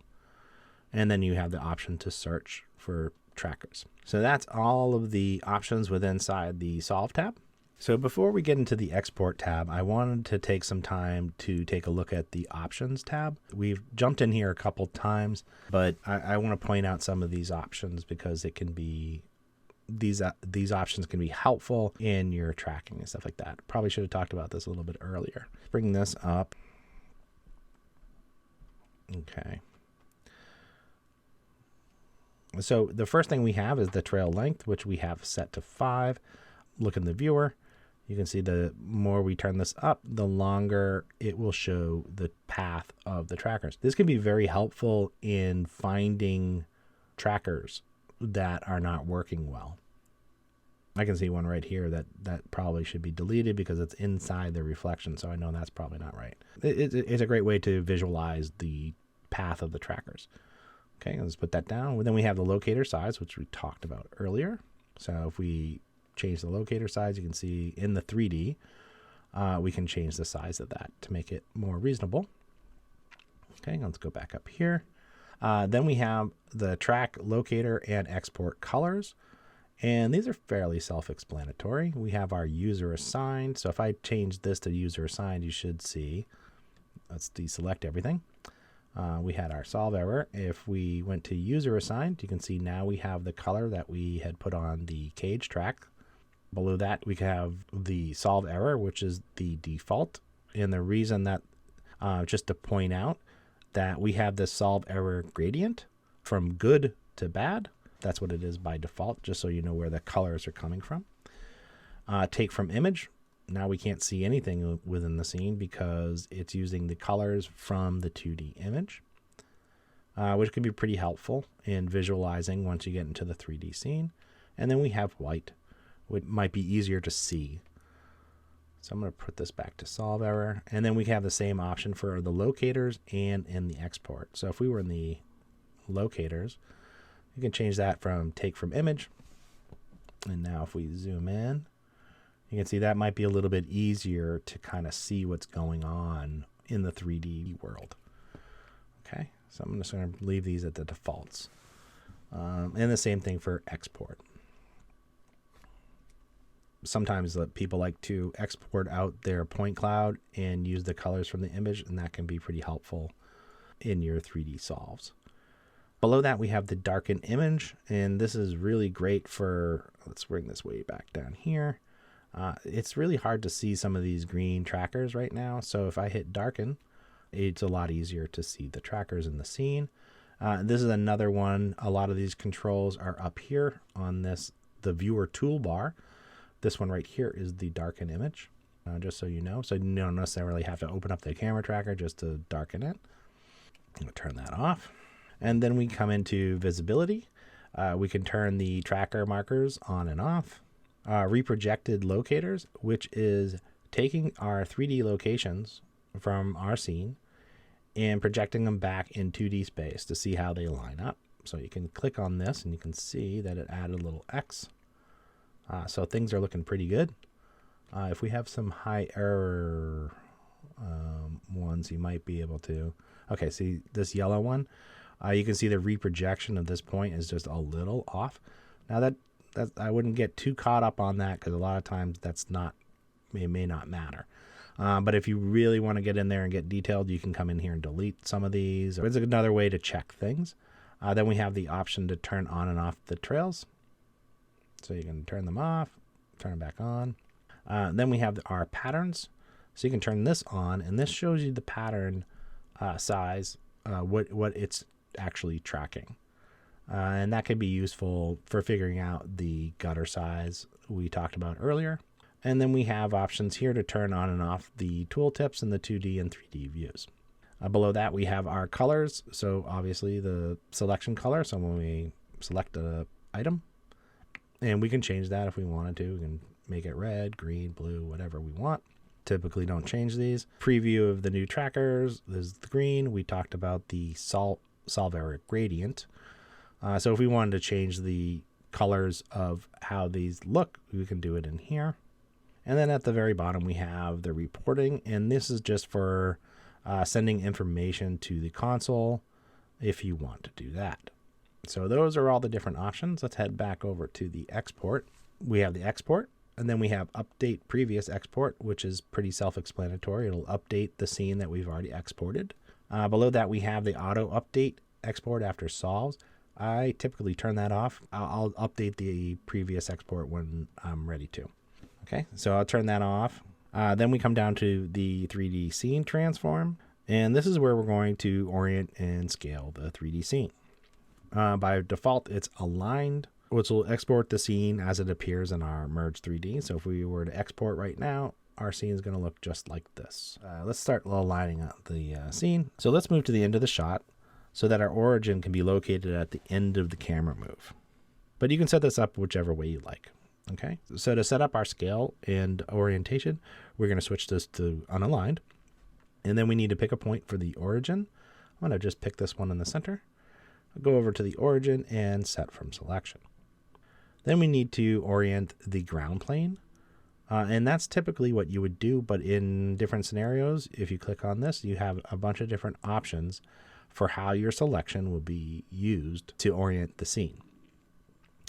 And then you have the option to search for trackers. So that's all of the options within inside the solve tab. So before we get into the export tab, I wanted to take some time to take a look at the options tab. We've jumped in here a couple times, but I want to point out some of these options because it can be, these options can be helpful in your tracking and stuff like that. Probably should have talked about this a little bit earlier. Bring this up. Okay. So the first thing we have is the trail length, which we have set to 5. Look in the viewer. You can see the more we turn this up, the longer it will show the path of the trackers. This can be very helpful in finding trackers that are not working well. I can see one right here that probably should be deleted because it's inside the reflection, so I know that's probably not right. It's a great way to visualize the path of the trackers. Okay, let's put that down. Then we have the locator size, which we talked about earlier. So if we change the locator size, you can see in the 3D, we can change the size of that to make it more reasonable. Okay, let's go back up here. Then we have the track, locator, and export colors. And these are fairly self-explanatory. We have our user assigned. So if I change this to user assigned, you should see, let's deselect everything. We had our solve error. If we went to user assigned, you can see now we have the color that we had put on the cage track. Below that, we have the solve error, which is the default. And the reason that, just to point out, that we have this solve error gradient from good to bad. That's what it is by default, just so you know where the colors are coming from. Take from image. Now we can't see anything within the scene because it's using the colors from the 2D image, which can be pretty helpful in visualizing once you get into the 3D scene. And then we have white, which might be easier to see. So I'm going to put this back to solve error. And then we have the same option for the locators and in the export. So if we were in the locators, you can change that from take from image. And now if we zoom in, you can see that might be a little bit easier to kind of see what's going on in the 3D world. Okay, so I'm just going to leave these at the defaults. And the same thing for export. Sometimes people like to export out their point cloud and use the colors from the image, and that can be pretty helpful in your 3D solves. Below that, we have the darken image, and this is really great for, let's bring this way back down here. It's really hard to see some of these green trackers right now, so if I hit darken, it's a lot easier to see the trackers in the scene. This is another one. A lot of these controls are up here on the viewer toolbar. This one right here is the darken image, just so you know. So you don't necessarily have to open up the camera tracker just to darken it. I'm going to turn that off. And then we come into visibility. We can turn the tracker markers on and off. Reprojected locators, which is taking our 3D locations from our scene and projecting them back in 2D space to see how they line up. So you can click on this and you can see that it added a little X. So things are looking pretty good. If we have some high error ones, you might be able to. Okay, see this yellow one? You can see the reprojection of this point is just a little off. Now that I wouldn't get too caught up on that because a lot of times it may not matter. But if you really want to get in there and get detailed, you can come in here and delete some of these. It's another way to check things. Then we have the option to turn on and off the trails. So you can turn them off, turn them back on. Then we have our patterns. So you can turn this on, and this shows you the pattern size, what it's actually tracking. And that can be useful for figuring out the gutter size we talked about earlier. And then we have options here to turn on and off the tooltips in the 2D and 3D views. Below that, we have our colors. So obviously the selection color. So when we select an item, and we can change that if we wanted to. We can make it red, green, blue, whatever we want. Typically don't change these. Preview of the new trackers. This is the green. We talked about the solve error gradient. So if we wanted to change the colors of how these look, we can do it in here. And then at the very bottom, we have the reporting. And this is just for sending information to the console if you want to do that. So those are all the different options. Let's head back over to the export. We have the export. And then we have update previous export, which is pretty self-explanatory. It'll update the scene that we've already exported. Below that, we have the auto update export after solves. I typically turn that off. I'll update the previous export when I'm ready to. Okay, so I'll turn that off. Then we come down to the 3D scene transform. And this is where we're going to orient and scale the 3D scene. By default, it's aligned, which will export the scene as it appears in our Merge 3D. So if we were to export right now, our scene is going to look just like this. Let's start aligning up the scene. So let's move to the end of the shot so that our origin can be located at the end of the camera move. But you can set this up whichever way you like. Okay, so to set up our scale and orientation, we're going to switch this to unaligned. And then we need to pick a point for the origin. I'm going to just pick this one in the center. I'll go over to the origin and set from selection. Then we need to orient the ground plane. And that's typically what you would do, but in different scenarios, if you click on this, you have a bunch of different options for how your selection will be used to orient the scene.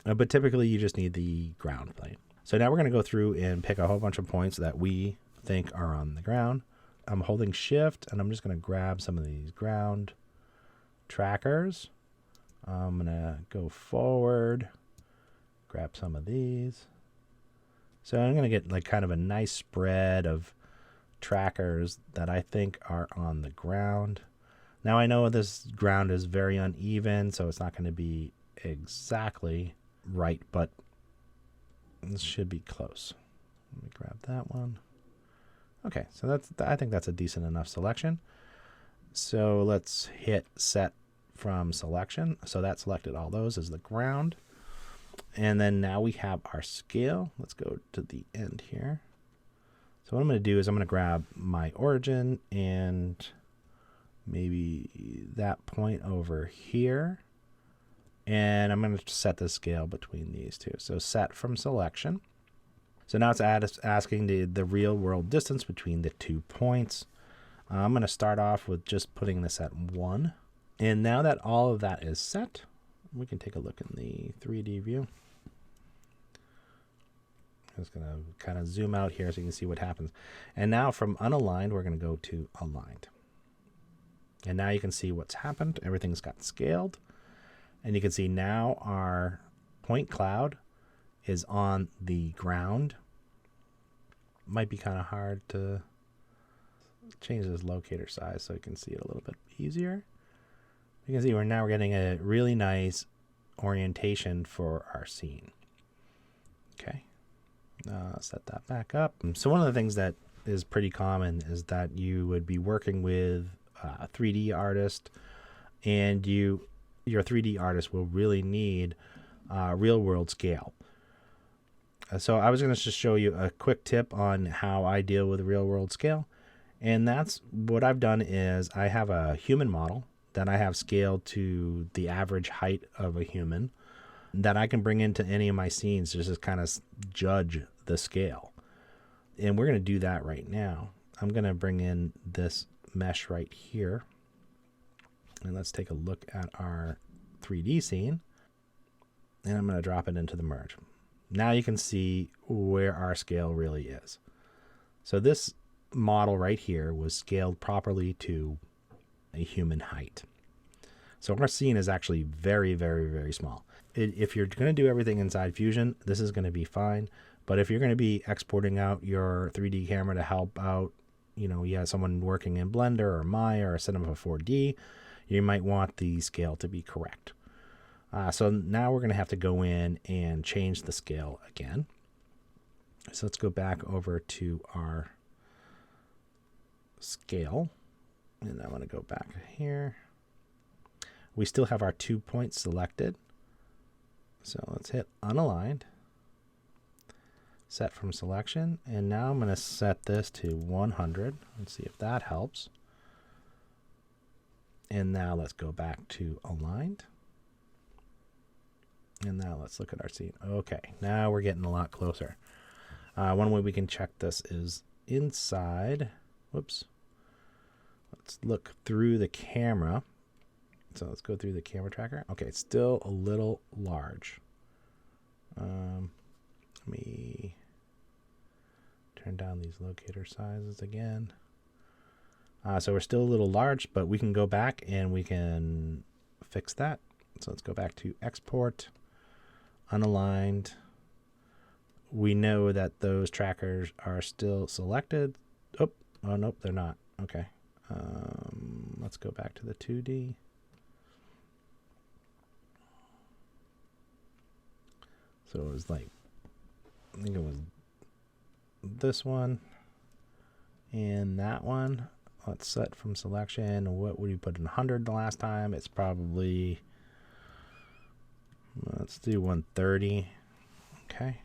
But typically you just need the ground plane. So now we're going to go through and pick a whole bunch of points that we think are on the ground. I'm holding shift and I'm just going to grab some of these ground trackers. I'm going to go forward, grab some of these. So I'm going to get like kind of a nice spread of trackers that I think are on the ground. Now I know this ground is very uneven, so it's not going to be exactly right, but this should be close. Let me grab that one. Okay, so I think that's a decent enough selection. So let's hit set from selection. So that selected all those as the ground. And then now we have our scale. Let's go to the end here. So what I'm going to do is I'm going to grab my origin and maybe that point over here. And I'm going to set the scale between these two. So set from selection. So now it's asking the real world distance between the 2 points. I'm going to start off with just putting this at 1. And now that all of that is set, we can take a look in the 3D view. I'm just going to kind of zoom out here so you can see what happens. And now from unaligned, we're going to go to aligned. And now you can see what's happened. Everything's got scaled. And you can see now our point cloud is on the ground. Might be kind of hard to change this locator size so you can see it a little bit easier. You can see we're getting a really nice orientation for our scene. Okay, set that back up. So one of the things that is pretty common is that you would be working with a 3D artist, and your 3D artist will really need real world scale. So I was going to just show you a quick tip on how I deal with real world scale. And that's what I've done is I have a human model that I have scaled to the average height of a human that I can bring into any of my scenes just to kind of judge the scale. And we're going to do that right now. I'm going to bring in this mesh right here. And let's take a look at our 3D scene. And I'm going to drop it into the merge. Now you can see where our scale really is. So this model right here was scaled properly to a human height. So our scene is actually very, very, very small. If you're going to do everything inside Fusion, this is going to be fine. But if you're going to be exporting out your 3D camera to help out, you have someone working in Blender or Maya or Cinema 4D, you might want the scale to be correct. So now we're going to have to go in and change the scale again. So let's go back over to our scale. And I'm going to go back here. We still have our 2 points selected. So let's hit unaligned. Set from selection. And now I'm going to set this to 100. Let's see if that helps. And now let's go back to aligned. And now let's look at our scene. Okay, now we're getting a lot closer. One way we can check this is inside. Whoops. Let's look through the camera. So let's go through the camera tracker. Okay, it's still a little large. Let me turn down these locator sizes again. So we're still a little large, but we can go back and we can fix that. So let's go back to export, unaligned. We know that those trackers are still selected. Oh, nope, they're not. Okay. Let's go back to the 2D. So it was like, I think it was this one and that one. Let's set from selection. What would you put in 100 the last time? It's probably, let's do 130. Okay.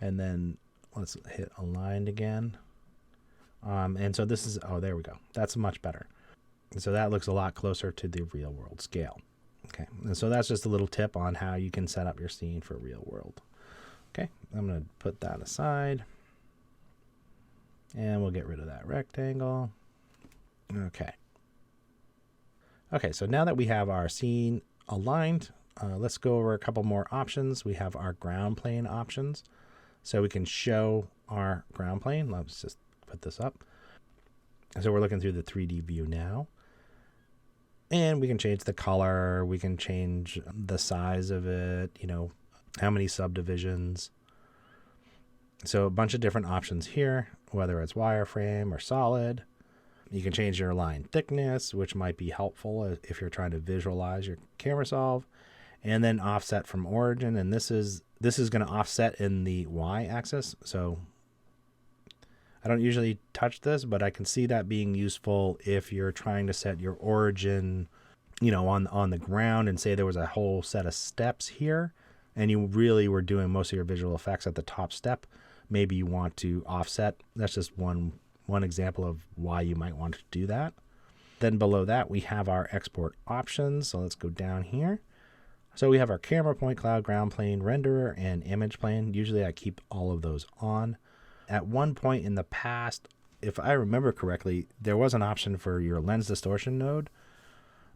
And then let's hit aligned again. And so this is, oh, there we go. That's much better. And so that looks a lot closer to the real world scale. Okay. And so that's just a little tip on how you can set up your scene for real world. Okay. I'm going to put that aside. And we'll get rid of that rectangle. Okay. Okay, so now that we have our scene aligned, let's go over a couple more options. We have our ground plane options. So we can show our ground plane. Let's just put this up. So we're looking through the 3D view now. And we can change the color. We can change the size of it, you know, how many subdivisions. So a bunch of different options here, whether it's wireframe or solid. You can change your line thickness, which might be helpful if you're trying to visualize your camera solve. And then offset from origin. And this is going to offset in the y-axis. So I don't usually touch this, but I can see that being useful if you're trying to set your origin, you know, on the ground, and say there was a whole set of steps here and you really were doing most of your visual effects at the top step. Maybe you want to offset. That's just one example of why you might want to do that. Then below that, we have our export options. So let's go down here. So we have our camera, point cloud, ground plane, renderer, and image plane. Usually I keep all of those on. At one point in the past, if I remember correctly, there was an option for your lens distortion node,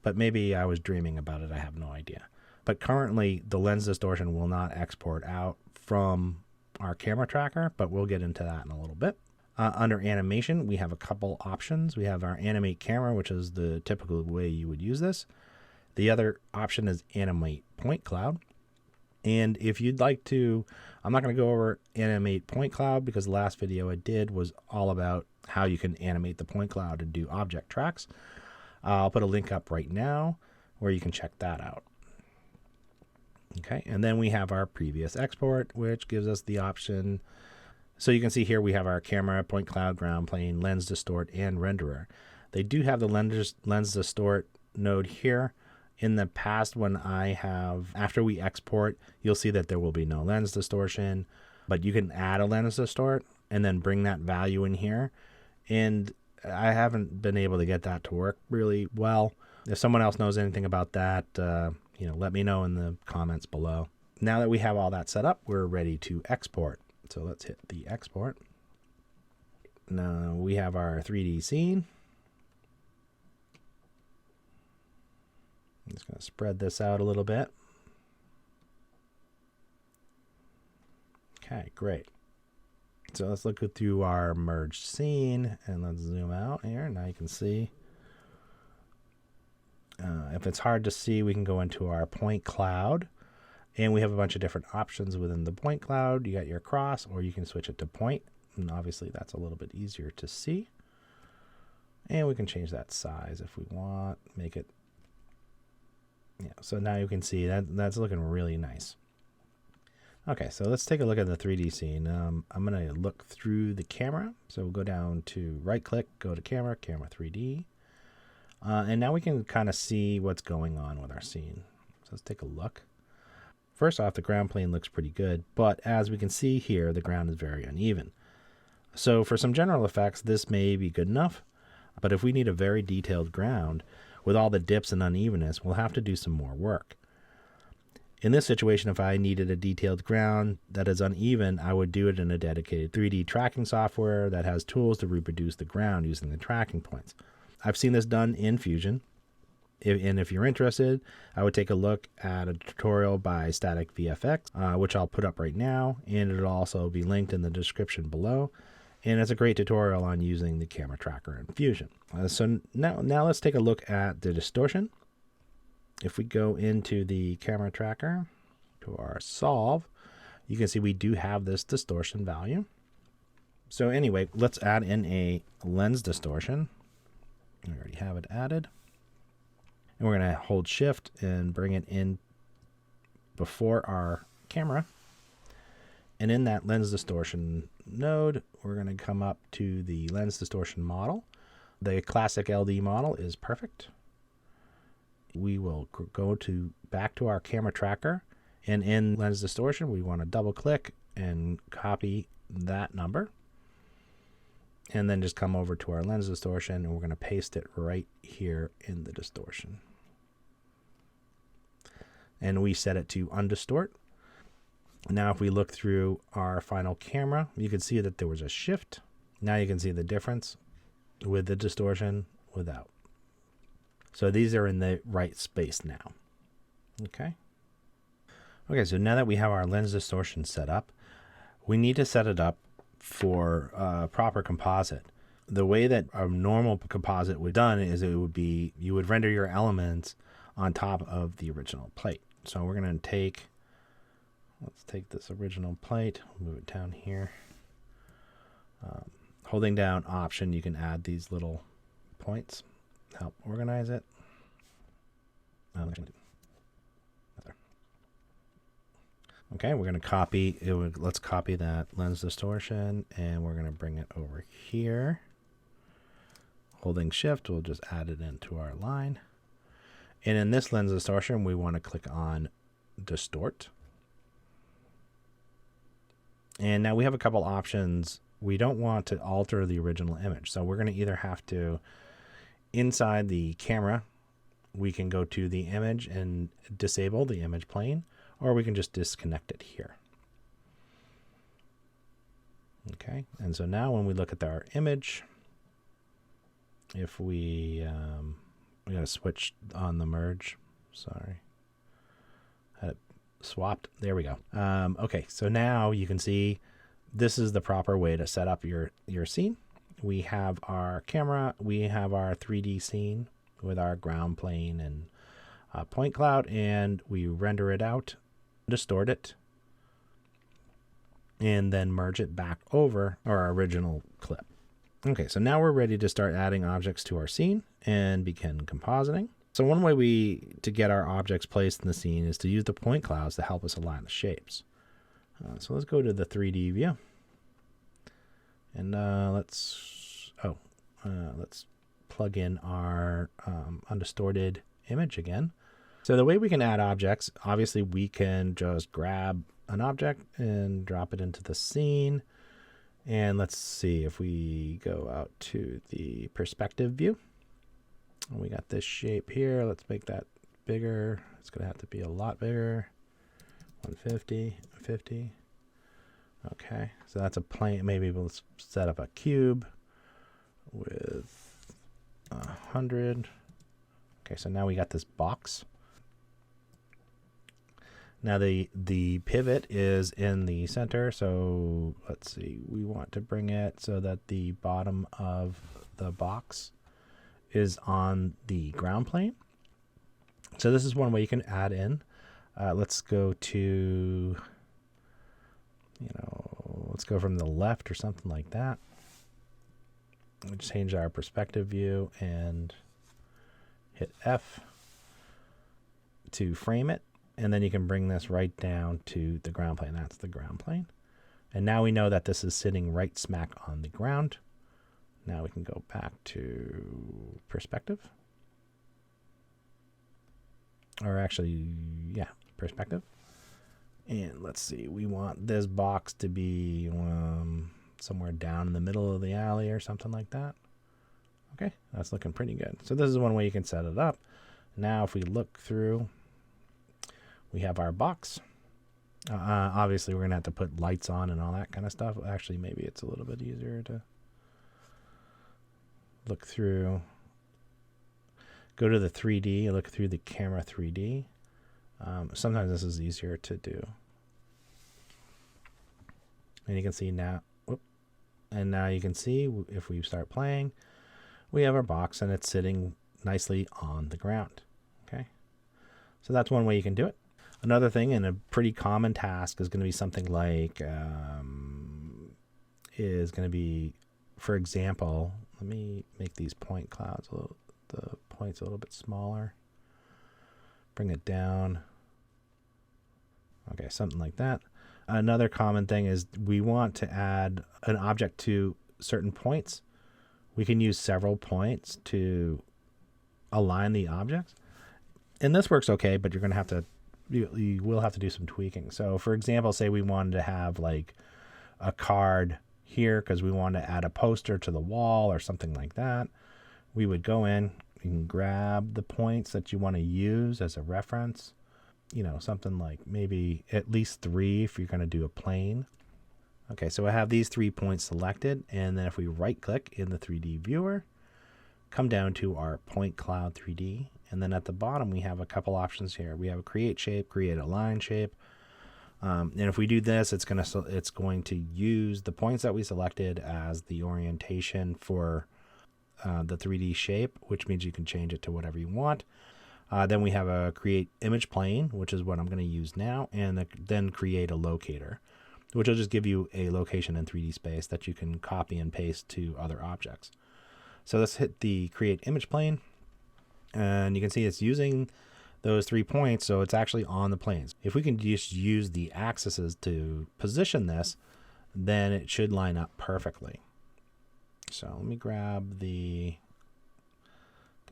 but maybe I was dreaming about it. I have no idea. But currently, the lens distortion will not export out from our camera tracker, but we'll get into that in a little bit. Under animation, we have a couple options. We have our animate camera, which is the typical way you would use this. The other option is animate point cloud. And if you'd like to, I'm not going to go over animate point cloud because the last video I did was all about how you can animate the point cloud and do object tracks. I'll put a link up right now where you can check that out. Okay, and then we have our previous export, which gives us the option. So you can see here we have our camera, point cloud, ground plane, lens distort, and renderer. They do have the lens distort node here. In the past, after we export, you'll see that there will be no lens distortion, but you can add a lens distort and then bring that value in here. And I haven't been able to get that to work really well. If someone else knows anything about that, let me know in the comments below. Now that we have all that set up, we're ready to export. So let's hit the export. Now we have our 3D scene. I'm just going to spread this out a little bit. Okay, great. So let's look through our merged scene and let's zoom out here. Now you can see. If it's hard to see, we can go into our point cloud. And we have a bunch of different options within the point cloud. You got your cross, or you can switch it to point. And obviously that's a little bit easier to see. And we can change that size if we want, make it. Yeah, so now you can see that's looking really nice. Okay, so let's take a look at the 3D scene. I'm going to look through the camera. So we'll go down to right click, go to camera, camera 3D. And now we can kind of see what's going on with our scene. So let's take a look. First off, the ground plane looks pretty good, but as we can see here, the ground is very uneven. So for some general effects, this may be good enough, but if we need a very detailed ground with all the dips and unevenness, we'll have to do some more work. In this situation, if I needed a detailed ground that is uneven, I would do it in a dedicated 3D tracking software that has tools to reproduce the ground using the tracking points. I've seen this done in Fusion, And if you're interested, I would take a look at a tutorial by Static VFX, which I'll put up right now, and it'll also be linked in the description below. And it's a great tutorial on using the camera tracker in Fusion. So now let's take a look at the distortion. If we go into the camera tracker to our solve, you can see we do have this distortion value. So anyway, let's add in a lens distortion. We already have it added. And we're going to hold shift and bring it in before our camera. And in that lens distortion node, we're going to come up to the lens distortion model. The classic LD model is perfect. We will go back to our camera tracker, and in lens distortion, we want to double click and copy that number. And then just come over to our lens distortion, and we're going to paste it right here in the distortion. And we set it to undistort. Now if we look through our final camera, you can see that there was a shift. Now you can see the difference with the distortion without. So these are in the right space now. Okay. Okay, so now that we have our lens distortion set up, we need to set it up for proper composite. The way that a normal composite would be done is it would be, you would render your elements on top of the original plate. So we're going to let's take this original plate, move it down here. Holding down Option, you can add these little points, help organize it. Okay, we're going to copy it. Let's copy that lens distortion, and we're going to bring it over here. Holding shift, we'll just add it into our line. And in this lens distortion, we want to click on Distort. And now we have a couple options. We don't want to alter the original image. So we're going to either have to, inside the camera, we can go to the image and disable the image plane, or we can just disconnect it here. Okay, and so now when we look at our image, if we got to switch on the merge. Sorry, had it swapped. There we go. Okay, so now you can see this is the proper way to set up your scene. We have our camera, we have our 3D scene with our ground plane and point cloud, and we render it out, distort it, and then merge it back over our original clip. Okay, so now we're ready to start adding objects to our scene and begin compositing. So one way to get our objects placed in the scene is to use the point clouds to help us align the shapes. So let's go to the 3D view, and let's plug in our undistorted image again. So the way we can add objects, obviously we can just grab an object and drop it into the scene. And let's see if we go out to the perspective view. We got this shape here. Let's make that bigger. It's going to have to be a lot bigger. 150, 50. Okay, so that's a plane. Maybe let's set up a cube with 100. Okay, so now we got this box. Now the pivot is in the center, so let's see, we want to bring it so that the bottom of the box is on the ground plane. So this is one way you can add in. Let's go to, let's go from the left or something like that. We'll change our perspective view and hit F to frame it. And then you can bring this right down to the ground plane. That's the ground plane. And now we know that this is sitting right smack on the ground. Now we can go back to perspective. Or actually, yeah, perspective. And let's see, we want this box to be somewhere down in the middle of the alley or something like that. Okay, that's looking pretty good. So this is one way you can set it up. Now if we look through, we have our box. Obviously, we're going to have to put lights on and all that kind of stuff. Actually, maybe it's a little bit easier to look through. go to the 3D, look through the camera 3D. Sometimes this is easier to do. And you can see now, and now you can see if we start playing, we have our box and it's sitting nicely on the ground. Okay, so that's one way you can do it. Another thing, and a pretty common task, is going to be something like, for example, let me make these point clouds the points a little bit smaller. Bring it down. Okay, something like that. Another common thing is we want to add an object to certain points. We can use several points to align the objects. And this works okay, but you're going to have to, you will have to do some tweaking. So for example, say we wanted to have like a card here because we want to add a poster to the wall or something like that. We would go in, you can grab the points that you want to use as a reference. You know, something like maybe at least 3 if you're going to do a plane. Okay, so I have these 3 points selected, and then if we right click in the 3D viewer, come down to our point cloud 3D, and then at the bottom we have a couple options here. We have a create shape, create a line shape. And if we do this, it's going to use the points that we selected as the orientation for the 3D shape, which means you can change it to whatever you want. Then we have a create image plane, which is what I'm going to use now, and then create a locator, which will just give you a location in 3D space that you can copy and paste to other objects. So let's hit the create image plane, and you can see it's using those 3 points, so it's actually on the planes. If we can just use the axes to position this, then it should line up perfectly. So let me grab to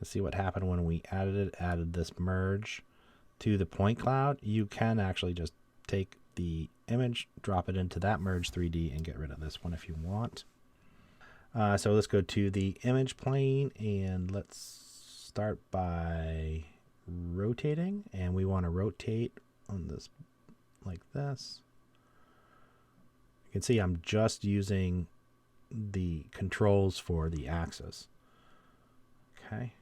see what happened when we added this merge to the point cloud. You can actually just take the image, drop it into that merge 3D, and get rid of this one if you want. So let's go to the image plane, and let's start by rotating, and we want to rotate on this like this. You can see I'm just using the controls for the axis. Okay.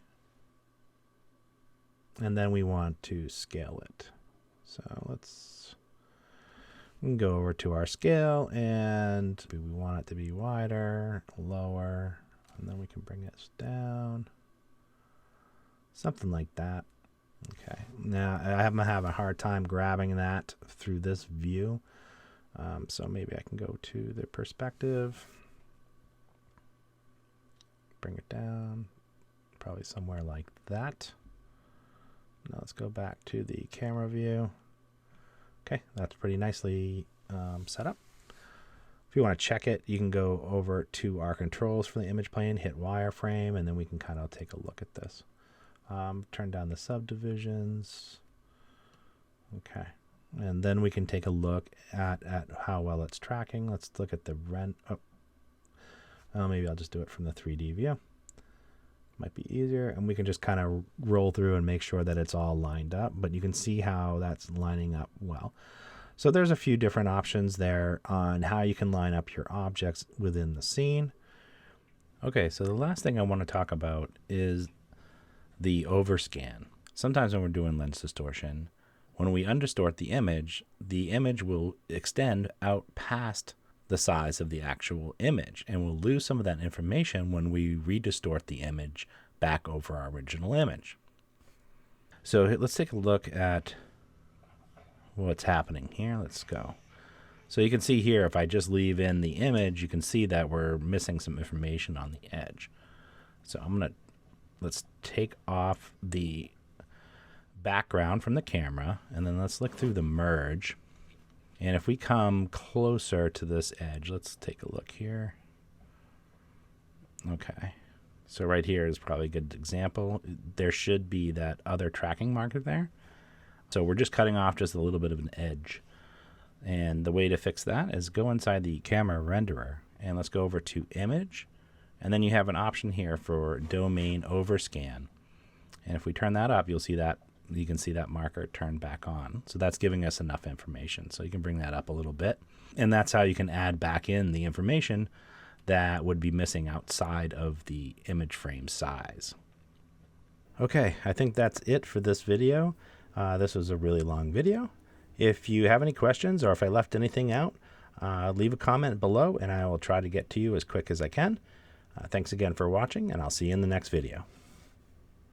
And then we want to scale it. So we can go over to our scale, and we want it to be wider, lower, and then we can bring it down. Something like that. Okay. Now I'm having a hard time grabbing that through this view. So maybe I can go to the perspective, bring it down, probably somewhere like that. Now let's go back to the camera view. Okay, that's pretty nicely set up. If you want to check it, you can go over to our controls for the image plane, hit wireframe, and then we can kind of take a look at this. Turn down the subdivisions. Okay, and then we can take a look at how well it's tracking. Let's look at the maybe I'll just do it from the 3D view. Might be easier, and we can just kind of roll through and make sure that it's all lined up, but you can see how that's lining up well. So there's a few different options there on how you can line up your objects within the scene. Okay, so the last thing I want to talk about is the overscan. Sometimes when we're doing lens distortion, when we undistort the image will extend out past the size of the actual image, and we'll lose some of that information when we redistort the image back over our original image. So let's take a look at what's happening here. Let's go. So you can see here, if I just leave in the image, you can see that we're missing some information on the edge. So let's take off the background from the camera, and then let's look through the merge. And if we come closer to this edge, let's take a look here. Okay, so right here is probably a good example. There should be that other tracking marker there. So we're just cutting off just a little bit of an edge. And the way to fix that is go inside the camera renderer, and let's go over to image. And then you have an option here for domain overscan. And if we turn that up, you'll see that you can see that marker turn back on. So that's giving us enough information. So you can bring that up a little bit. And that's how you can add back in the information that would be missing outside of the image frame size. Okay, I think that's it for this video. This was a really long video. If you have any questions or if I left anything out, leave a comment below and I will try to get to you as quick as I can. Thanks again for watching, and I'll see you in the next video.